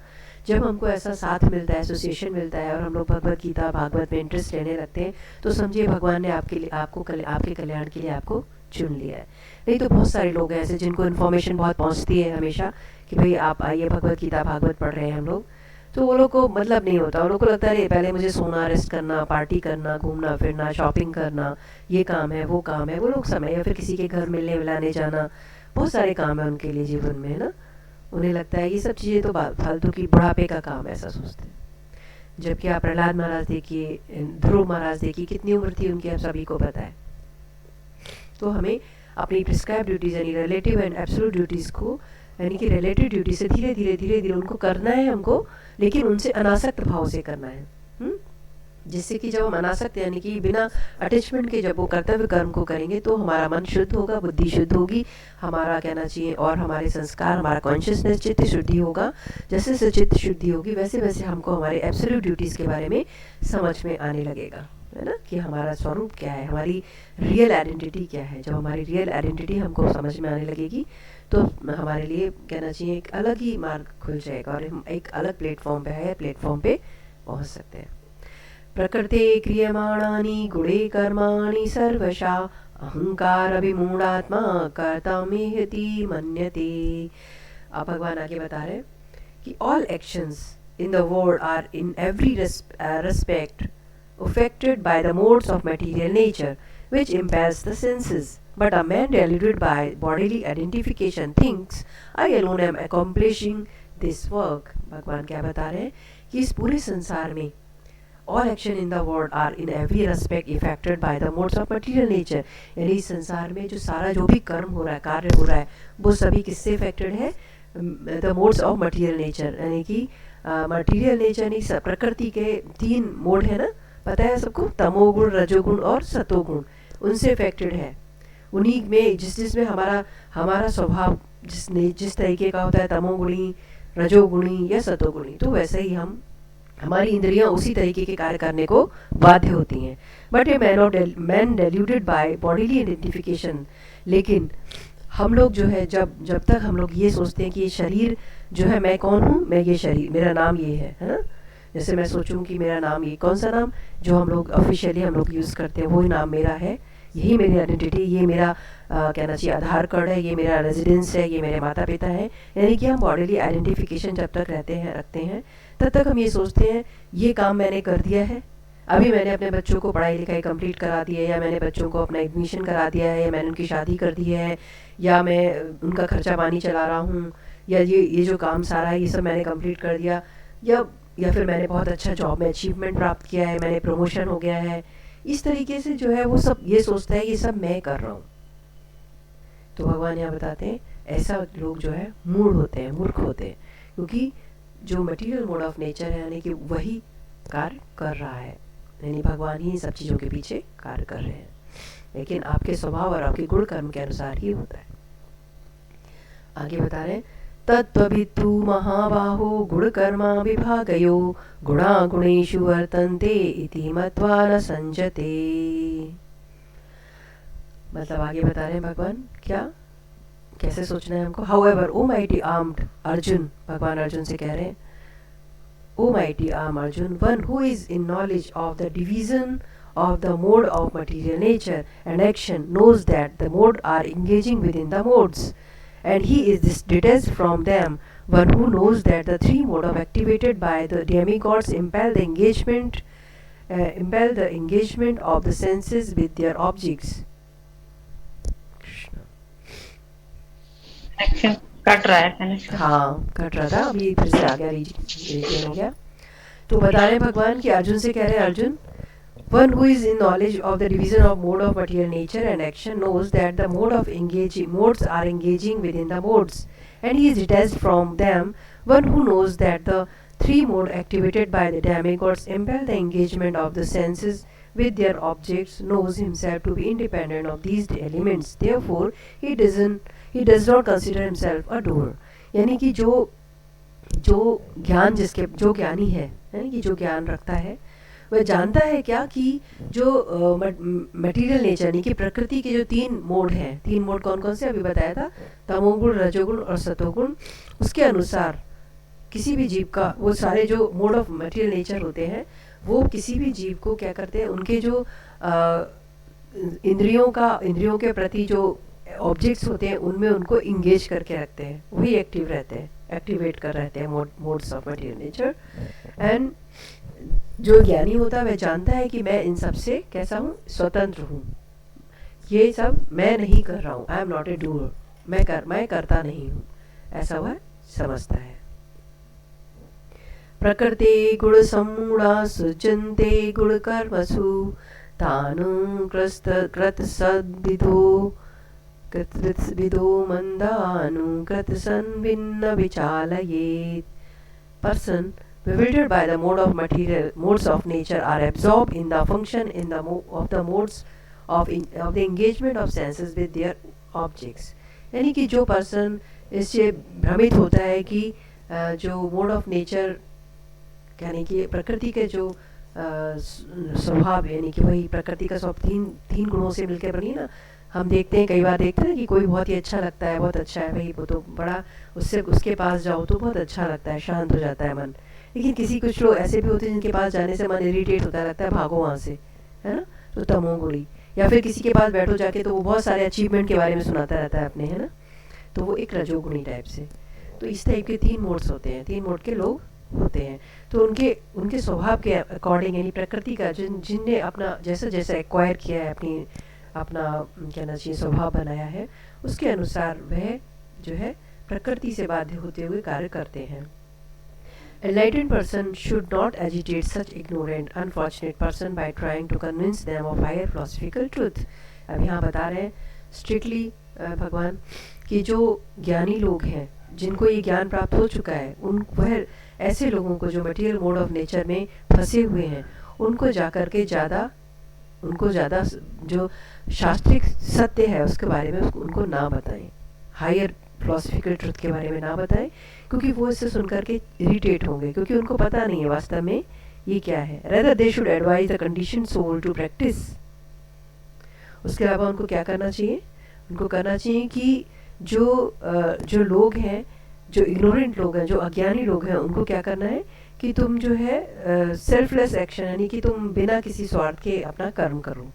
जब हमको ऐसा साथ मिलता है, एसोसिएशन मिलता है, और हम लोग भगवत गीता भागवत में इंटरेस्ट लेने लगते हैं, तो समझिए भगवान ने आपके लिए, आपके कल्याण के लिए आपको चुन लिया है। नहीं तो बहुत सारे लोग हैं ऐसे जिनको इन्फॉर्मेशन बहुत पहुंचती है हमेशा कि भाई आप आइए, भगवत गीता भागवत पढ़ रहे हैं हम लोग, तो वो लोग को मतलब नहीं होता, उन लोग को लगता है पहले मुझे सोना, रेस्ट करना, पार्टी करना, घूमना फिरना, शॉपिंग करना, ये काम है वो काम है, वो लोग समय, या फिर किसी के घर मिलने मिलाने जाना, बहुत सारे काम है उनके लिए जीवन में, है ना। उन्हें लगता है ये सब चीज़ें तो फालतू की, बुढ़ापे का काम है, ऐसा सोचते हैं। जबकि आप प्रहलाद महाराज देखिए, ध्रुव महाराज देखिए, कितनी उम्र थी उनकी, आप सभी को पता है। तो हमें अपनी प्रिस्क्राइब ड्यूटीज यानी रिलेटिव एंड एब्सोल्यूट ड्यूटीज़ को, यानी कि रिलेटिव ड्यूटी से धीरे धीरे उनको करना है हमको, लेकिन उनसे अनासक्त भाव से करना है। जिससे कि जब हम अनासक्त यानी कि बिना अटैचमेंट के जब वो कर्तव्य कर्म को करेंगे तो हमारा मन शुद्ध होगा, बुद्धि शुद्ध होगी, हमारा कहना चाहिए, और हमारे संस्कार, हमारा कॉन्शियसनेस, चित्त शुद्धि होगा। जैसे जैसे चित्त शुद्धि होगी वैसे वैसे हमको हमारे एब्सोल्यूट ड्यूटीज़ के बारे में समझ में आने लगेगा, है ना, कि हमारा स्वरूप क्या है, हमारी रियल आइडेंटिटी क्या है। जब हमारी रियल आइडेंटिटी हमको समझ में आने लगेगी तो हमारे लिए कहना चाहिए एक अलग ही मार्ग खुल जाएगा, और हम एक अलग प्लेटफॉर्म पे है, प्लेटफॉर्म पे पहुंच सकते हैं। प्रकृते क्रियमाणानि गुणे कर्माणि सर्वशा अहंकार विमूढ़ात्मा कर्तामेहति मन्यते। अब भगवान आगे बता रहे कि all actions in the world are in every respect affected by the modes of material nature which impairs the senses, but a man deluded by bodily identification thinks I alone am accomplishing this work। भगवान क्या बता रहे हैं कि इस पूरे संसार में all action in the world are in every respect affected by the modes of material nature, यानी इस संसार में जो सारा जो भी कर्म हो रहा है, कार्य हो रहा है, वो सभी किससे affected है, the modes of material nature, यानी कि material nature यानी प्रकृति के 3 मोड है ना, पता है सबको, तमोगुण, रजोगुण और सतोगुण, उनसे अफेक्टेड है। उन्हीं में जिसमें हमारा स्वभाव जिस तरीके का होता है, तमोगुणी, रजोगुणी या सतोगुणी, तो वैसे ही हमारी इंद्रियां उसी तरीके के कार्य करने को बाध्य होती हैं। But a man deluded by bodily identification, लेकिन हम लोग जो है जब तक हम लोग ये सोचते हैं कि ये शरीर जो है, मैं कौन हूँ, मैं ये शरीर, मेरा नाम ये है ना। जैसे मैं सोचूं कि मेरा नाम ये, कौन सा नाम जो हम लोग ऑफिशियली हम लोग यूज़ करते हैं, वही नाम मेरा है, यही मेरी आइडेंटिटी, ये मेरा कहना चाहिए आधार कार्ड है, ये मेरा रेजिडेंस है, ये मेरे माता पिता हैं। यानी कि हम बॉडीली आइडेंटिफिकेशन जब तक रखते हैं तब तक हम ये सोचते हैं ये काम मैंने कर दिया है, अभी मैंने अपने बच्चों को पढ़ाई लिखाई कंप्लीट करा दी है, या मैंने बच्चों को अपना एडमिशन करा दिया है, या मैंने उनकी शादी कर दी है, या मैं उनका खर्चा पानी चला रहा हूँ, या ये जो काम सारा है ये सब मैंने कंप्लीट कर दिया, या फिर मैंने बहुत अच्छा जॉब में अचीवमेंट प्राप्त किया है, मैंने प्रमोशन हो गया है। इस तरीके से जो है वो सब ये सोचता है ये सब मैं कर रहा हूँ। तो भगवान यहाँ बताते हैं ऐसा लोग जो है मूढ़ होते हैं, मूर्ख होते हैं, क्योंकि जो मटेरियल मोड ऑफ नेचर है यानी कि वही कार्य कर रहा है, यानी भगवान ही सब चीज़ों के पीछे कार्य कर रहे हैं, लेकिन आपके स्वभाव और आपके गुण कर्म के अनुसार ही होता है। आगे बता रहे हैं तत्त्ववित्तु महाबाहो गुणकर्मा विभागयो गुणा गुणेषु वर्तन्ते इति मत्वा न संजते। मतलब आगे बता रहे हैं भगवान क्या कैसे सोचना है हमको। However O mighty armed Arjun, भगवान अर्जुन से कह रहे हैं O mighty arm Arjun, one who is in knowledge of the division of the mode of material nature and action knows that the mode are engaging within the modes, and he is detached from them. One who knows that the 3 mode of activated by the demigods impel the engagement of the senses with their objects. Action cut रहा है, हाँ cut रहा था, अभी फिर से आ गया, reason हो गया। तो बता रहे भगवान कि अर्जुन से कह रहे हैं Arjun One who is in knowledge of the division of mode of material nature and action knows that the modes are engaging within the modes, and he is detached from them. One who knows that the three modes activated by the demigods impel the engagement of the senses with their objects knows himself to be independent of these elements. Therefore, he does not consider himself a doer. यानी कि जो जो ज्ञान जिसके जो ज्ञानी है, यानी कि जो ज्ञान रखता है, वह जानता है क्या कि जो मटेरियल नेचर यानी कि प्रकृति के जो तीन मोड हैं, तीन मोड कौन कौन से अभी बताया था, तमोगुण, रजोगुण और सतोगुण, उसके अनुसार किसी भी जीव का वो सारे जो मोड ऑफ मटेरियल नेचर होते हैं वो किसी भी जीव को क्या करते हैं, उनके जो इंद्रियों के प्रति जो ऑब्जेक्ट्स होते हैं उनमें उनको इंगेज करके रखते हैं, वही एक्टिव रहते हैं, एक्टिवेट कर रहते हैं modes of material nature. And जो ज्ञानी होता है वह जानता है कि मैं इन सब से कैसा हूँ, स्वतंत्र हूँ, ये सब मैं नहीं कर रहा हूँ, I am not a doer, मैं करता नहीं हूँ, ऐसा वह समझता है। प्रकृति गुण सम्मूढ़ा सृजन्ते गुण कर्मसु तानु कृत सद्विदो मंदानु कृत संभिन्न विचालयेत। Person bewildered by the modes of nature are absorbed in the function of the modes of the engagement of senses with their objects। यानी कि जो पर्सन इससे भ्रमित होता है कि जो मोड ऑफ नेचर यानी कि प्रकृति के जो स्वभाव है, यानी कि वही प्रकृति का स्वभाव तीन गुणों से मिलकर बनी ना। हम देखते हैं, कई बार देखते हैं कि कोई बहुत ही अच्छा लगता है, बहुत अच्छा है भाई, वो तो बड़ा उसके पास जाओ तो बहुत अच्छा लगता है, शांत हो जाता है मन। लेकिन कुछ लोग ऐसे भी होते हैं जिनके पास जाने से मन इरिटेट होता रहता है, भागो वहाँ से, है ना, तो तमोगुणी। या फिर किसी के पास बैठो जाके तो वो बहुत सारे अचीवमेंट के बारे में सुनाता रहता है अपने, है ना, तो वो एक रजोगुणी टाइप से। तो इस टाइप के तीन मोड्स होते हैं, तीन मोड के लोग होते हैं। तो उनके स्वभाव के अकॉर्डिंग यानी प्रकृति का जिनने अपना जैसा जैसा एक्वायर किया है, अपना कहना चाहिए स्वभाव बनाया है, उसके अनुसार वह जो है प्रकृति से बाध्य होते हुए कार्य करते हैं। Enlightened person should not agitate such ignorant, unfortunate person by trying to convince them of higher philosophical truth। अब यहाँ बता रहे हैं स्ट्रिक्टली भगवान कि जो ज्ञानी लोग हैं, जिनको ये ज्ञान प्राप्त हो चुका है, वह ऐसे लोगों को जो मटेरियल मोड ऑफ नेचर में फंसे हुए हैं, उनको जाकर के ज़्यादा जो शास्त्रिक सत्य है उसके बारे में उनको ना बताएं, हायर फिलोसफिकल ट्रुथ के बारे में ना बताएं, क्योंकि वो इससे सुनकर के इरिटेट होंगे, क्योंकि उनको पता नहीं है वास्तव में ये क्या है। Rather they should advise the condition soul to practice. उसके अलावा उनको क्या करना चाहिए, उनको करना चाहिए कि जो लोग हैं, जो इग्नोरेंट लोग हैं, जो अज्ञानी लोग हैं, उनको क्या करना है कि तुम जो है सेल्फलेस एक्शन यानी कि तुम बिना किसी स्वार्थ के अपना कर्म करो।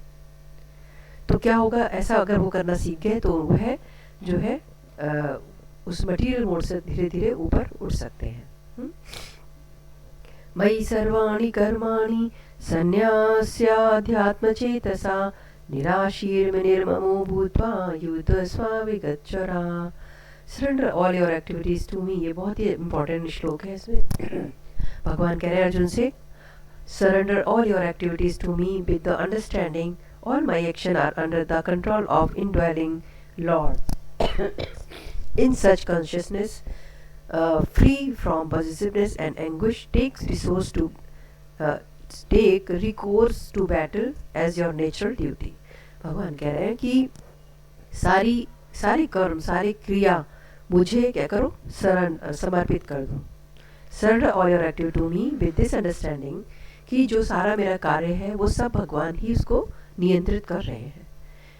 तो क्या होगा, ऐसा अगर वो करना सीख गए तो वह जो है उस मटेरियल मोड से धीरे धीरे ऊपर उठ सकते हैं। मयि सर्वाणि कर्माणि सन्न्यास्याध्यात्म चेतसा निराशीर्निर्ममो भूत्वा युद्धस्व विगतचरा। Surrender all your activities to me, ये बहुत ही इंपॉर्टेंट श्लोक है। इसमें भगवान कह रहे हैं अर्जुन से, surrender all your activities to me with the understanding all my action are under the control of indwelling Lord। In such consciousness, free from possessiveness and anguish, take recourse to battle as your natural duty। भगवान कह रहे हैं कि सारी कर्म, सारी क्रिया मुझे क्या करो, समर्पित कर दो। Surrender all your activity to me with this understanding कि जो सारा मेरा कार्य है वो सब भगवान ही उसको नियंत्रित कर रहे हैं।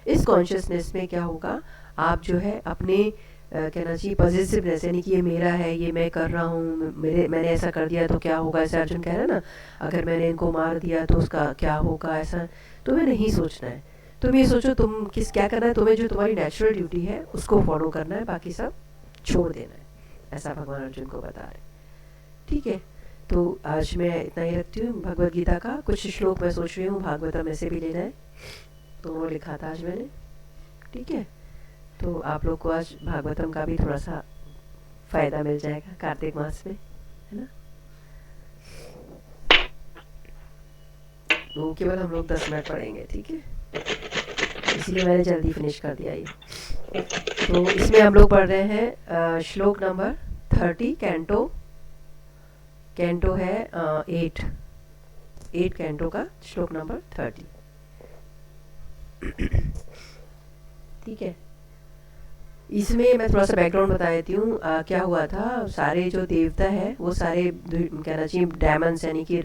इस कॉन्शियसनेस में क्या होगा, आप जो है अपने कहना चाहिए पॉजिटिवनेस यानी कि ये मेरा है, ये मैं कर रहा हूँ, मैंने ऐसा कर दिया तो क्या होगा, ऐसा अर्जुन कह रहा है ना, अगर मैंने इनको मार दिया तो उसका क्या होगा, ऐसा तुम्हें नहीं सोचना है। तुम ये सोचो तुम क्या करना है, तुम्हें जो तुम्हारी नेचुरल ड्यूटी है उसको फॉलो करना है, बाकी सब छोड़ देना है, ऐसा भगवान अर्जुन को बता रहे। ठीक है, तो आज मैं इतना ही रखती हूँ। भगवद गीता का कुछ श्लोक मैं सोच रही हूँ भागवतम में से भी लेना है, तो वो लिखा था आज मैंने। ठीक है, तो आप लोग को आज भागवतम का भी थोड़ा सा फायदा मिल जाएगा कार्तिक मास में, है ना। वो केवल हम लोग 10 मिनट पढ़ेंगे, ठीक है, इसलिए मैंने जल्दी फिनिश कर दिया ये। तो इसमें हम लोग पढ़ रहे हैं श्लोक नंबर 30, कैंटो है 8 कैंटो का श्लोक नंबर 30, ठीक है। इसमें मैं थोड़ा सा बैकग्राउंड बता देती हूँ। क्या हुआ था, सारे जो देवता है वो सारे कहना चाहिए डायमंड्स यानी कि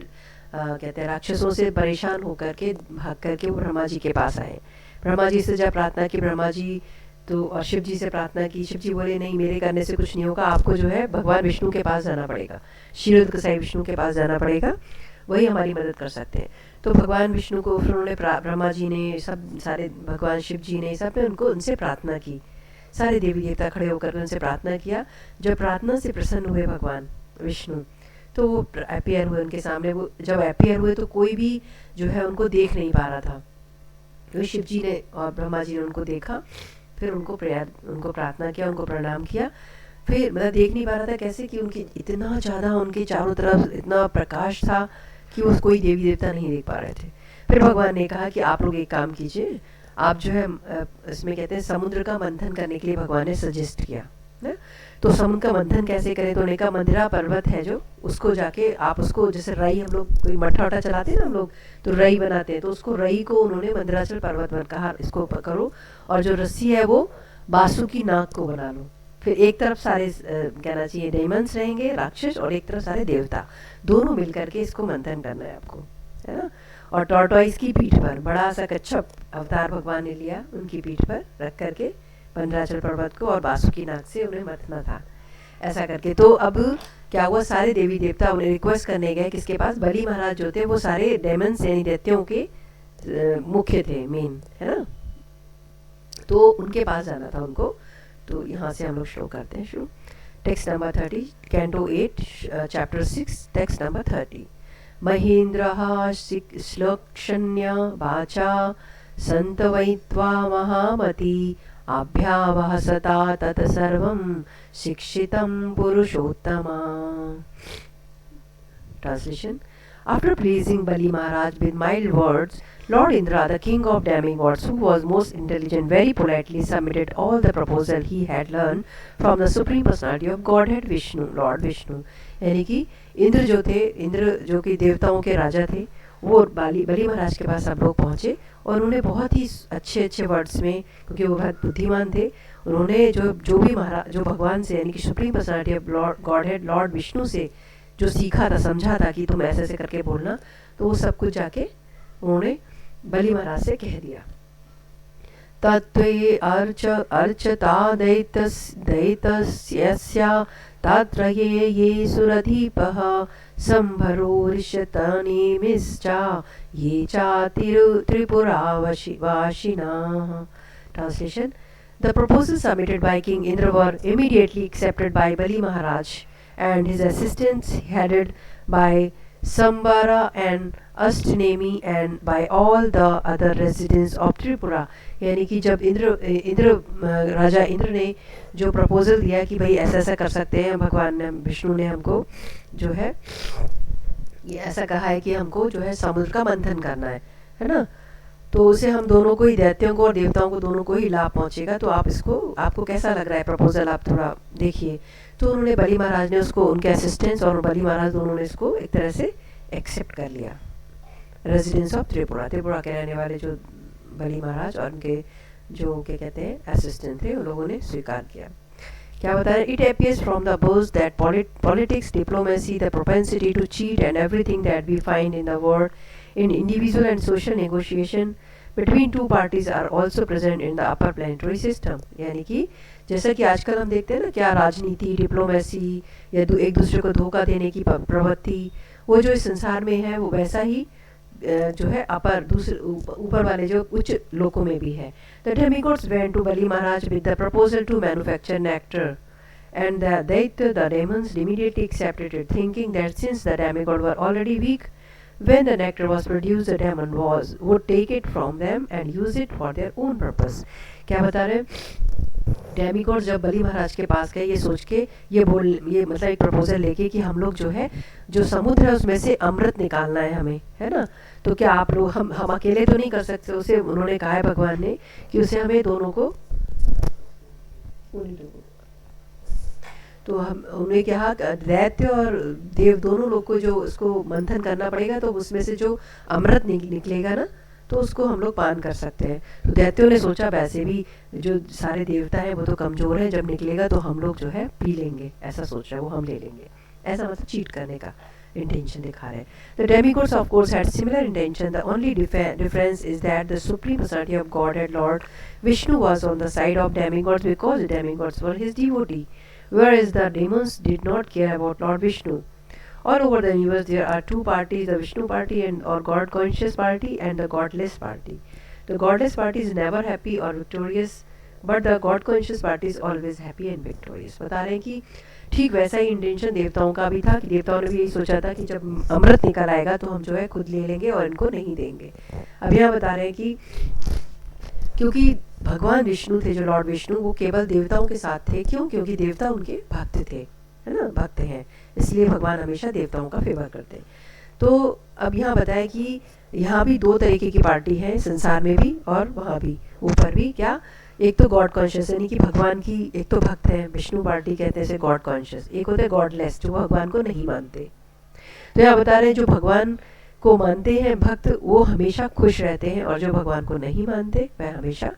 कहते हैं राक्षसों से परेशान होकर के भाग करके वो ब्रह्मा जी के पास आए। ब्रह्मा जी से जब प्रार्थना की ब्रह्मा जी तो, और शिव जी से प्रार्थना की, शिव जी बोले नहीं मेरे करने से कुछ नहीं होगा, आपको जो है भगवान विष्णु के पास जाना पड़ेगा, क्षीरोद कसाई विष्णु के पास जाना पड़ेगा, वही हमारी मदद कर सकते हैं। तो भगवान विष्णु को फिर उन्होंने ब्रह्मा जी ने सब सारे भगवान शिव जी ने सब ने उनको उनसे प्रार्थना की, सारे देवी देवता खड़े होकर उनसे प्रार्थना किया। जब प्रार्थना से प्रसन्न हुए भगवान विष्णु तो वो अपीयर हुए उनके सामने। वो जब अपीयर हुए तो कोई भी जो है उनको देख नहीं पा रहा था, तो शिव जी ने और ब्रह्मा जी ने उनको देखा, फिर उनको प्रार्थना किया, उनको प्रणाम किया। फिर मतलब देख नहीं पा रहा था कैसे कि उनकी इतना ज़्यादा उनके चारों तरफ इतना प्रकाश था कि वो कोई देवी देवता नहीं देख पा रहे थे। फिर भगवान ने कहा कि आप लोग एक काम कीजिए, आप जो है इसमें कहते हैं समुद्र का मंथन करने के लिए भगवान ने सजेस्ट किया है। तो समुद्र का मंथन कैसे करें, तो उन्होंने कहा मंदिरा पर्वत है जो, उसको जाके आप उसको, जैसे रई हम लोग कोई मट्ठा वट्ठा चलाते हैं ना हम लोग, तो रई बनाते हैं, तो उसको रई को उन्होंने मंदिराचल पर्वत पर कहा इसको करो, और जो रस्सी है वो बासुकी नाग को बना लो। फिर एक तरफ सारे कहना चाहिए डेमन्स रहेंगे राक्षस, और एक तरफ सारे देवता, दोनों मिलकर के इसको मंथन करना है आपको, है ना। और टॉर्टोइस की पीठ पर बड़ा सा कच्छप अवतार भगवान ने लिया, उनकी पीठ पर रख करके मंदराचल पर्वत को, और बासुकी नाग से उन्हें मथना था, ऐसा करके। तो अब क्या हुआ, सारे देवी देवता उन्हें रिक्वेस्ट करने गए, किसके पास, बलि महाराज जो थे वो सारे डेमन्स यानी दैत्यों के मुख्य थे, मेन, है ना, तो उनके पास जाना था उनको। तो यहाँ से हम लोग शुरू करते हैं, शुरू text number 30, canto 8 chapter 6 text number 30। महेन्द्रः श्लोक्षण्य वाचा सन्तवैत्वा महामती आभ्यावहसता तत्सर्वं शिक्षितं Purushottama. Translation. After pleasing Bali Maharaj with mild words, Lord Indra, the king of demigods, who was most intelligent, very politely submitted all the proposal he had learned from the Supreme Personality of Godhead Vishnu, Lord Vishnu. यानी कि इंद्र जो थे, इंद्र जो कि देवताओं के राजा थे, वो बलि महाराज के पास सब लोग पहुँचे, और उन्होंने बहुत ही अच्छे अच्छे वर्ड्स में, क्योंकि वो बहुत बुद्धिमान थे, उन्होंने जो भी महाराज जो भगवान से यानी कि supreme personality of godhead Lord Vishnu से जो सीखा था, समझा था कि तुम ऐसे ऐसे करके बोलना, तो वो सब कुछ जाके उन्होंने बलि महाराज से कह दिया। तत्त्वे अर्चता दैतस्या तत्र ये सुरधीपः संभरोरिष्यतनेमिश्चा ये त्रिपुरावासिनः। Translation. The proposals submitted by King Indra were immediately accepted by Bali Maharaj and his assistants headed by Sambara and Astnemi and by all the other residents of Tripura। यानी कि जब राजा इंद्र ने जो प्रपोजल दिया कि भाई ऐसा ऐसा कर सकते हैं, भगवान ने विष्णु ने हमको जो है ये ऐसा कहा है कि हमको जो है समुद्र का मंथन करना है ना, तो उसे हम दोनों को ही, दैत्यों को और देवताओं को दोनों को ही लाभ पहुंचेगा। तो आप इसको, आपको कैसा लग रहा है प्रपोजल, आप थोड़ा देखिए। तो उन्होंने बलि महाराज ने उसको, उनके असिस्टेंट्स और बलि महाराज दोनों ने इसको एक तरह से एक्सेप्ट कर लिया। रेजिडेंस ऑफ त्रिपुरा के रहने वाले जो बलि महाराज और उनके जो क्या कहते हैं असिस्टेंट थे, उन लोगों ने स्वीकार किया। क्या बता रहे, it appears from the boast that politics, diplomacy, the propensity to cheat and everything that we find in the world in individual and social negotiation between two parties are also present in the upper planetary system। यानी कि जैसा कि आजकल हम देखते हैं ना, क्या राजनीति, डिप्लोमेसी या एक दूसरे को धोखा देने की प्रवृत्ति, वो जो इस संसार में है वो वैसा ही जो है अपर दूसरे ऊपर वाले जो उच्च लोकों में भी है। The demigods went to Bali Maharaj with the proposal to manufacture nectar, and the demons immediately accepted it, thinking that since the demigod were already weak, when the nectar was produced, the demon would take it from them and use it for their own purpose। क्या बता रहे हैं, demigod जब बलि महाराज के पास गए ये सोच के, ये मतलब एक प्रपोजल लेके कि हम लोग जो है, जो समुद्र है उसमें से अमृत निकालना है हमें, है ना, तो क्या आप लोग, हम अकेले तो नहीं कर सकते। उसे उन्होंने कहा है भगवान ने कि उसे हमें दोनों को, तो हम उन्हें कहा दैत्य और देव दोनों लोग को जो उसको मंथन करना पड़ेगा, तो उसमें से जो अमृत निकलेगा ना, तो उसको हम लोग पान कर सकते हैं। तो दैत्यों ने सोचा वैसे भी जो सारे देवता हैं वो तो कमजोर हैं, जब निकलेगा तो हम लोग जो है पी लेंगे, ऐसा सोच रहे हैं वो, हम ले लेंगे, ऐसा मतलब चीट करने का intention दिखा रहे हैं। The demigods of course had similar intention. The only difference is that the supreme personality of Godhead Lord Vishnu was on the side of demigods because the demigods were his devotee, whereas the demons did not care about Lord Vishnu. All over the universe there are two parties, the Vishnu party and or God conscious party and the godless party. The godless party is never happy or victorious, but the God conscious party is always happy and victorious. बता रहे हैं कि ठीक वैसा ही intention देवताओं का भी था, कि देवताओं ने भी यही सोचा था कि जब अमृत निकल आएगा तो हम जो है खुद ले लेंगे और इनको नहीं देंगे। अब यहाँ बता रहे हैं कि क्योंकि भगवान विष्णु थे, जो लॉर्ड विष्णु, वो केवल देवताओं के साथ थे। क्यों? क्योंकि देवता उनके भक्त थे, है ना, भक्त हैं, इसलिए भगवान हमेशा देवताओं का फेवर करते हैं। तो अब यहाँ बताया कि यहाँ भी दो तरीके की पार्टी है, संसार में भी और वहाँ भी, ऊपर भी। क्या? एक तो गॉड कॉन्शियस, यानी कि भगवान की एक तो भक्त है, विष्णु पार्टी कहते हैं इसे गॉड कॉन्शियस। एक होते हैं गॉडलेस, जो भगवान को नहीं मानते। तो यहाँ बता रहे हैं जो भगवान को मानते हैं भक्त, वो हमेशा खुश रहते हैं, और जो भगवान को नहीं मानते वह हमेशा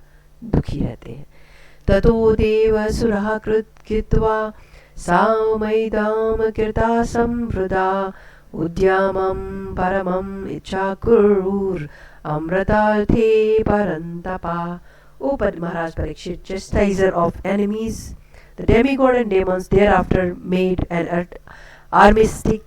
दुखी रहते हैं। ततो देव सुरः कृत्वा सामैदाम कृता संवृदा उद्यमं परमं इच्छाकुरुर अमृतार्थे परन्तपा। O Maharaj Parikshit, chastiser of enemies, the demigod and demons thereafter made an armistice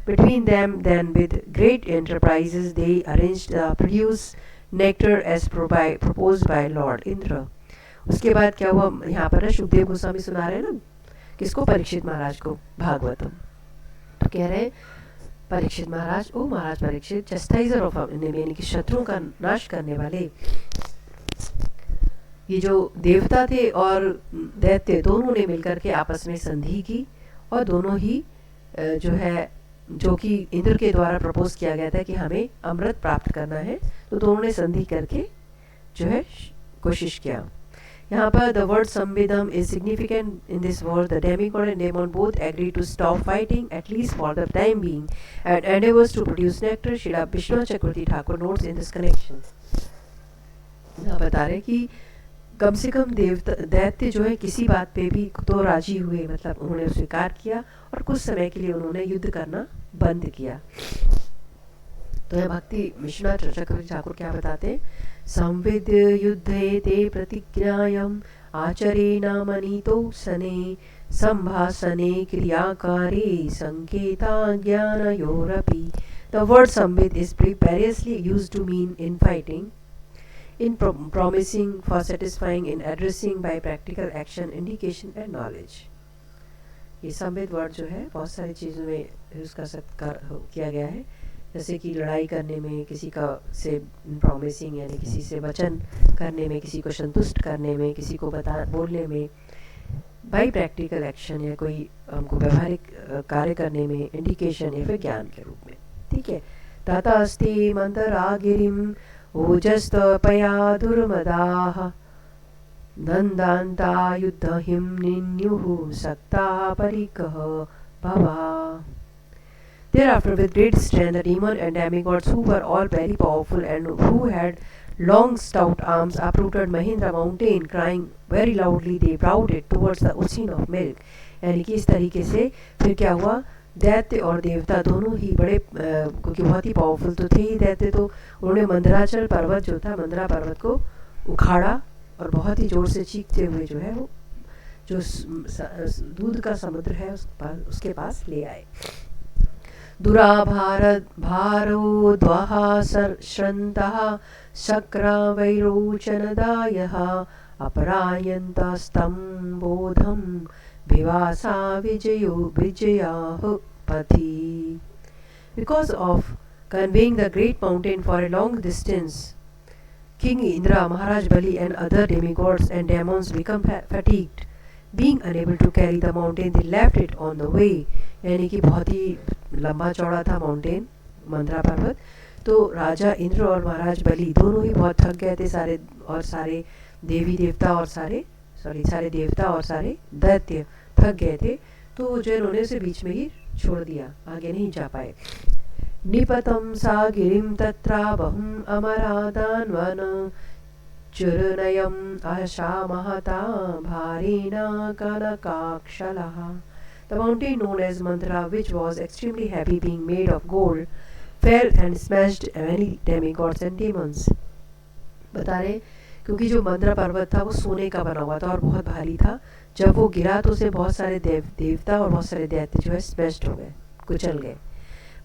between them. Then with great enterprises they arranged the produce nectar as proposed by Lord Indra. उसके बाद क्या हुआ, यहाँ पर शुभदेव गोस्वामी सुना रहे हैं ना, किसको? परीक्षित महाराज को, भागवतम। तो कह रहे हैं परीक्षित महाराज, ओ महाराज परीक्षित, चस्टाइजर ऑफ यानी कि शत्रुओं का नाश करने वाले, ये जो देवता थे और दैत्य दोनों ने मिलकर के आपस में संधि की, और दोनों ही जो है, जो कि इंद्र के द्वारा प्रपोज किया गया था कि हमें अमृत प्राप्त करना है, तो दोनों ने संधि करके जो है कोशिश किया। यहाँ पर the word संविदम is significant in this word. The demigod and demon both agree to stop fighting, at least for the time being, and endeavors to produce nectar. Srila Vishnu Chakravarti Thakur notes in this connection. यहाँ बता रहे कि कम से कम दैत्य जो है किसी बात पे भी तो राजी हुए, मतलब उन्होंने स्वीकार किया, और कुछ समय के लिए उन्होंने युद्ध करना बंद किया। तो यह भक्ति विश्वनाथ चक्रवर्ती ठाकुर क्या बताते हैं? संविद्य युद्धे ते प्रतिज्ञायम् आचरेण मनीतो सने संभासने क्रियाकारे संकेता ज्ञानयोरपि। The word संविद is precariously used to mean in fighting, in promising, for satisfying, in addressing by practical action, indication and knowledge. ये संविद वर्ड जो है बहुत सारी चीज़ों में यूज़ किया गया है, जैसे कि लड़ाई करने में, किसी का से प्रॉमिसिंग यानी किसी से वचन करने में, किसी को संतुष्ट करने में, किसी को बोलने में, बाई प्रैक्टिकल एक्शन या कोई हमको व्यवहारिक कार्य करने में, इंडिकेशन या फिर ज्ञान के रूप में। ठीक है। ततस्ते मंतरागिरिम ओजस्तपया दुर्मदाः नंदान्ता युद्धहिम निन्युः सक्ता परिकः भवा। Thereafter, with great strength, the demon and demigods, who were all very powerful and who had long stout arms, uprooted Mahindra mountain, crying very loudly, they brought it towards the ocean of milk. यानी कि इस तरीके से फिर क्या हुआ, दैत्य और देवता दोनों ही बड़े, क्योंकि बहुत ही पावरफुल तो थे ही दैत्य, तो उन्होंने मंदराचल पर्वत जो था, मंदरा पर्वत को उखाड़ा और बहुत ही जोर से चीखते हुए जो है वो जो दूध का समुद्र है उसके पास ले आए। दुराभारो श्रन्तः शक्रा वैरोचनदायः अपरायन्तस्तं बोधं भिवासा विजयाः पथि। Because of conveying the great mountain for a long distance, King Indra, Maharaj Bali, and other demigods and demons become fatigued. Being unable to carry the mountain, they left it on the way. यानी कि बहुत ही लंबा चौड़ा था mountain Mandra पर्वत. तो राजा इंद्र और महाराज बलि दोनों ही बहुत थक गए थे, सारे देवी देवता और सारे देवता और सारे दैत्य थक गए थे. तो जो उन्होंने उसे बीच में ही छोड़ दिया, आगे नहीं जा पाए. निपतं सा गिरिं तत्रा बहुम अमरादान्वन चुरनयम् आशामहता भारेणा कनकाक्षलः. The mountain known as Mandra, which was extremely heavy, being made of gold, fell and smashed many demigods and demons. बता रहे क्योंकि जो मंद्रा पर्वत था वो सोने का बना हुआ था और बहुत भारी था. जब वो गिरा तो उसे बहुत सारे देवता और बहुत सारे दैत्य जो है स्मैश्ड हो गए, कुचल गए.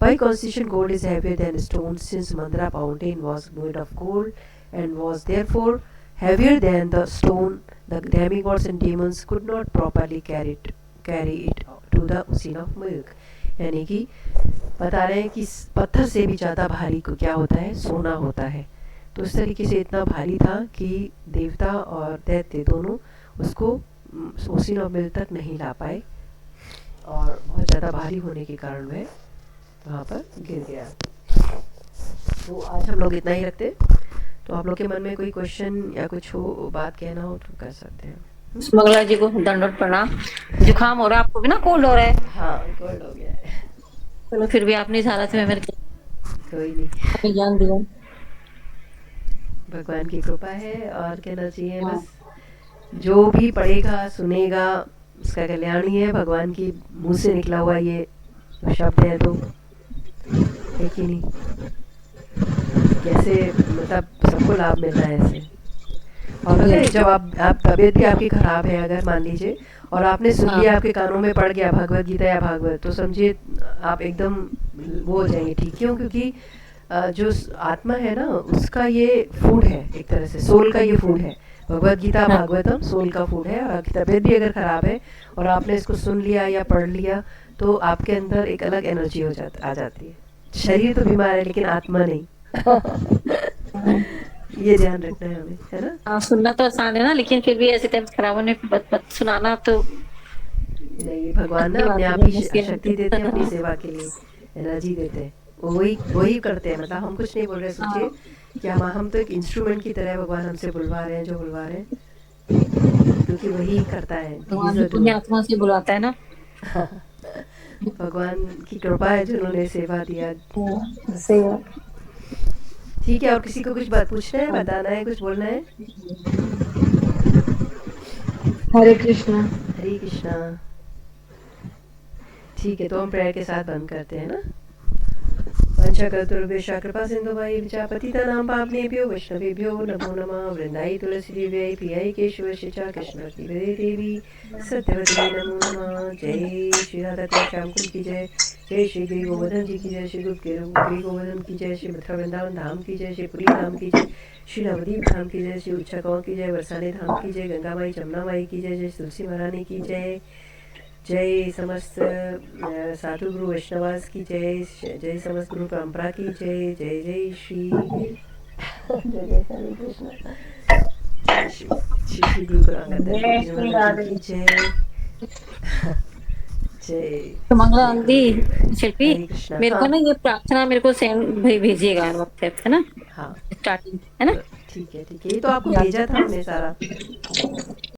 By constitution, gold is heavier than stone, since Mandra mountain was made of gold and was therefore heavier than the stone. The demigods and demons could not properly carry it to the ocean of milk. यानी कि बता रहे हैं कि पत्थर से भी ज़्यादा भारी को क्या होता है, सोना होता है. तो इस तरीके से इतना भारी था कि देवता और दैत्य दोनों उसको ओशिन ऑफ मिल्क तक नहीं ला पाए और बहुत ज़्यादा भारी होने के कारण वह वहाँ पर गिर गया. तो आज हम लोग इतना ही रखते. तो आप लोग के मन में कोई क्वेश्चन या कुछ हो, बात कहना हो तो कर सकते हैं. मंगला जी को दंडवत प्रणाम. जुकाम हो रहा है आपको भी ना, कोल्ड हो रहा है? हाँ, कोल्ड हो गया है. चलो फिर भी आपने सारा से मेरे कोई नहीं, ज्ञान दिया. भगवान की कृपा है. और कहना चाहिए बस जो भी पढ़ेगा सुनेगा उसका कल्याण ही है. भगवान की मुंह से निकला हुआ ये शब्द है तो है कि नहीं. कैसे मतलब सबको लाभ मिल रहा है ऐसे. और अगर जब आप तबीयत भी आपकी खराब है, अगर मान लीजिए और आपने सुन लिया, आपके कानों में पड़ गया भगवत गीता या भागवत, तो समझिए आप एकदम वो हो जाएंगे. ठीक क्यों? क्योंकि जो आत्मा है ना उसका ये फूड है, एक तरह से सोल का ये फूड है. भगवत गीता भागवतम सोल का फूड है. और आपकी तबीयत भी अगर खराब है और आपने इसको सुन लिया या पढ़ लिया तो आपके अंदर एक अलग एनर्जी आ जाती है. शरीर तो बीमार है लेकिन आत्मा नहीं. ये ध्यान रखना है हमें, है ना. हाँ, सुनना तो आसान है ना, लेकिन फिर भी ऐसे टाइम खराब होने पे सुनाना तो नहीं. भगवान ना अपने आप ही शक्ति देते हैं अपनी सेवा के लिए, एनर्जी देते हैं. वही करते हैं. मतलब हम कुछ नहीं बोल रहे. सोचिए कि हम तो एक इंस्ट्रूमेंट की तरह भगवान हमसे बुलवा रहे हैं, जो बुलवा रहे हैं क्योंकि वही करता है. भगवान आत्मा से बुलाता है ना. भगवान की कृपा है जिन्होंने सेवा दिया. सही है. ठीक है. और किसी को कुछ बात पूछना है, बताना है, कुछ बोलना है? हरे कृष्णा. हरे कृष्णा. ठीक है, तो हम प्रेयर के साथ बंद करते हैं ना. वंशकर्तुर्भ्यश्च कृपा सिन्धुभ्यो पतितानां पावनेभ्यो वैष्णवेभ्यो नमो नमः. वृन्दाई तुलसी देव्यै प्रियै केशवस्य च कृष्णभक्तिवेदे देवी सत्यवती नमो नमः. जय श्री राधा श्याम कुंज की जय. जय श्री गिरि गोवर्धन जी की जय. श्री गिरि गोवर्धन की जय. श्री मथुरा वृंदावन धाम की जय. श्री पुरी धाम की जय. श्री नवदीप धाम की जय. श्री उच्चा गाँव की जय. बरसाने धाम की जय. गंगा माई जमुना माई की जय. जय तुलसी महारानी की जय. जय समस्त साधु गुरु वैष्णवास की जय. जय समस्त गुरु परंपरा की जय. जय जय श्री जय हरे कृष्ण. श्री गुरु अंगद देव की जय. जय. तो मंगला दी शिल्पी, मेरे को हाँ. ना ये प्रार्थना मेरे को सेंड भेजिएगा व्हाट्सएप, है ना. हाँ स्टार्टिंग है ना. ठीक है. ये तो आपको भेजा था हमने सारा.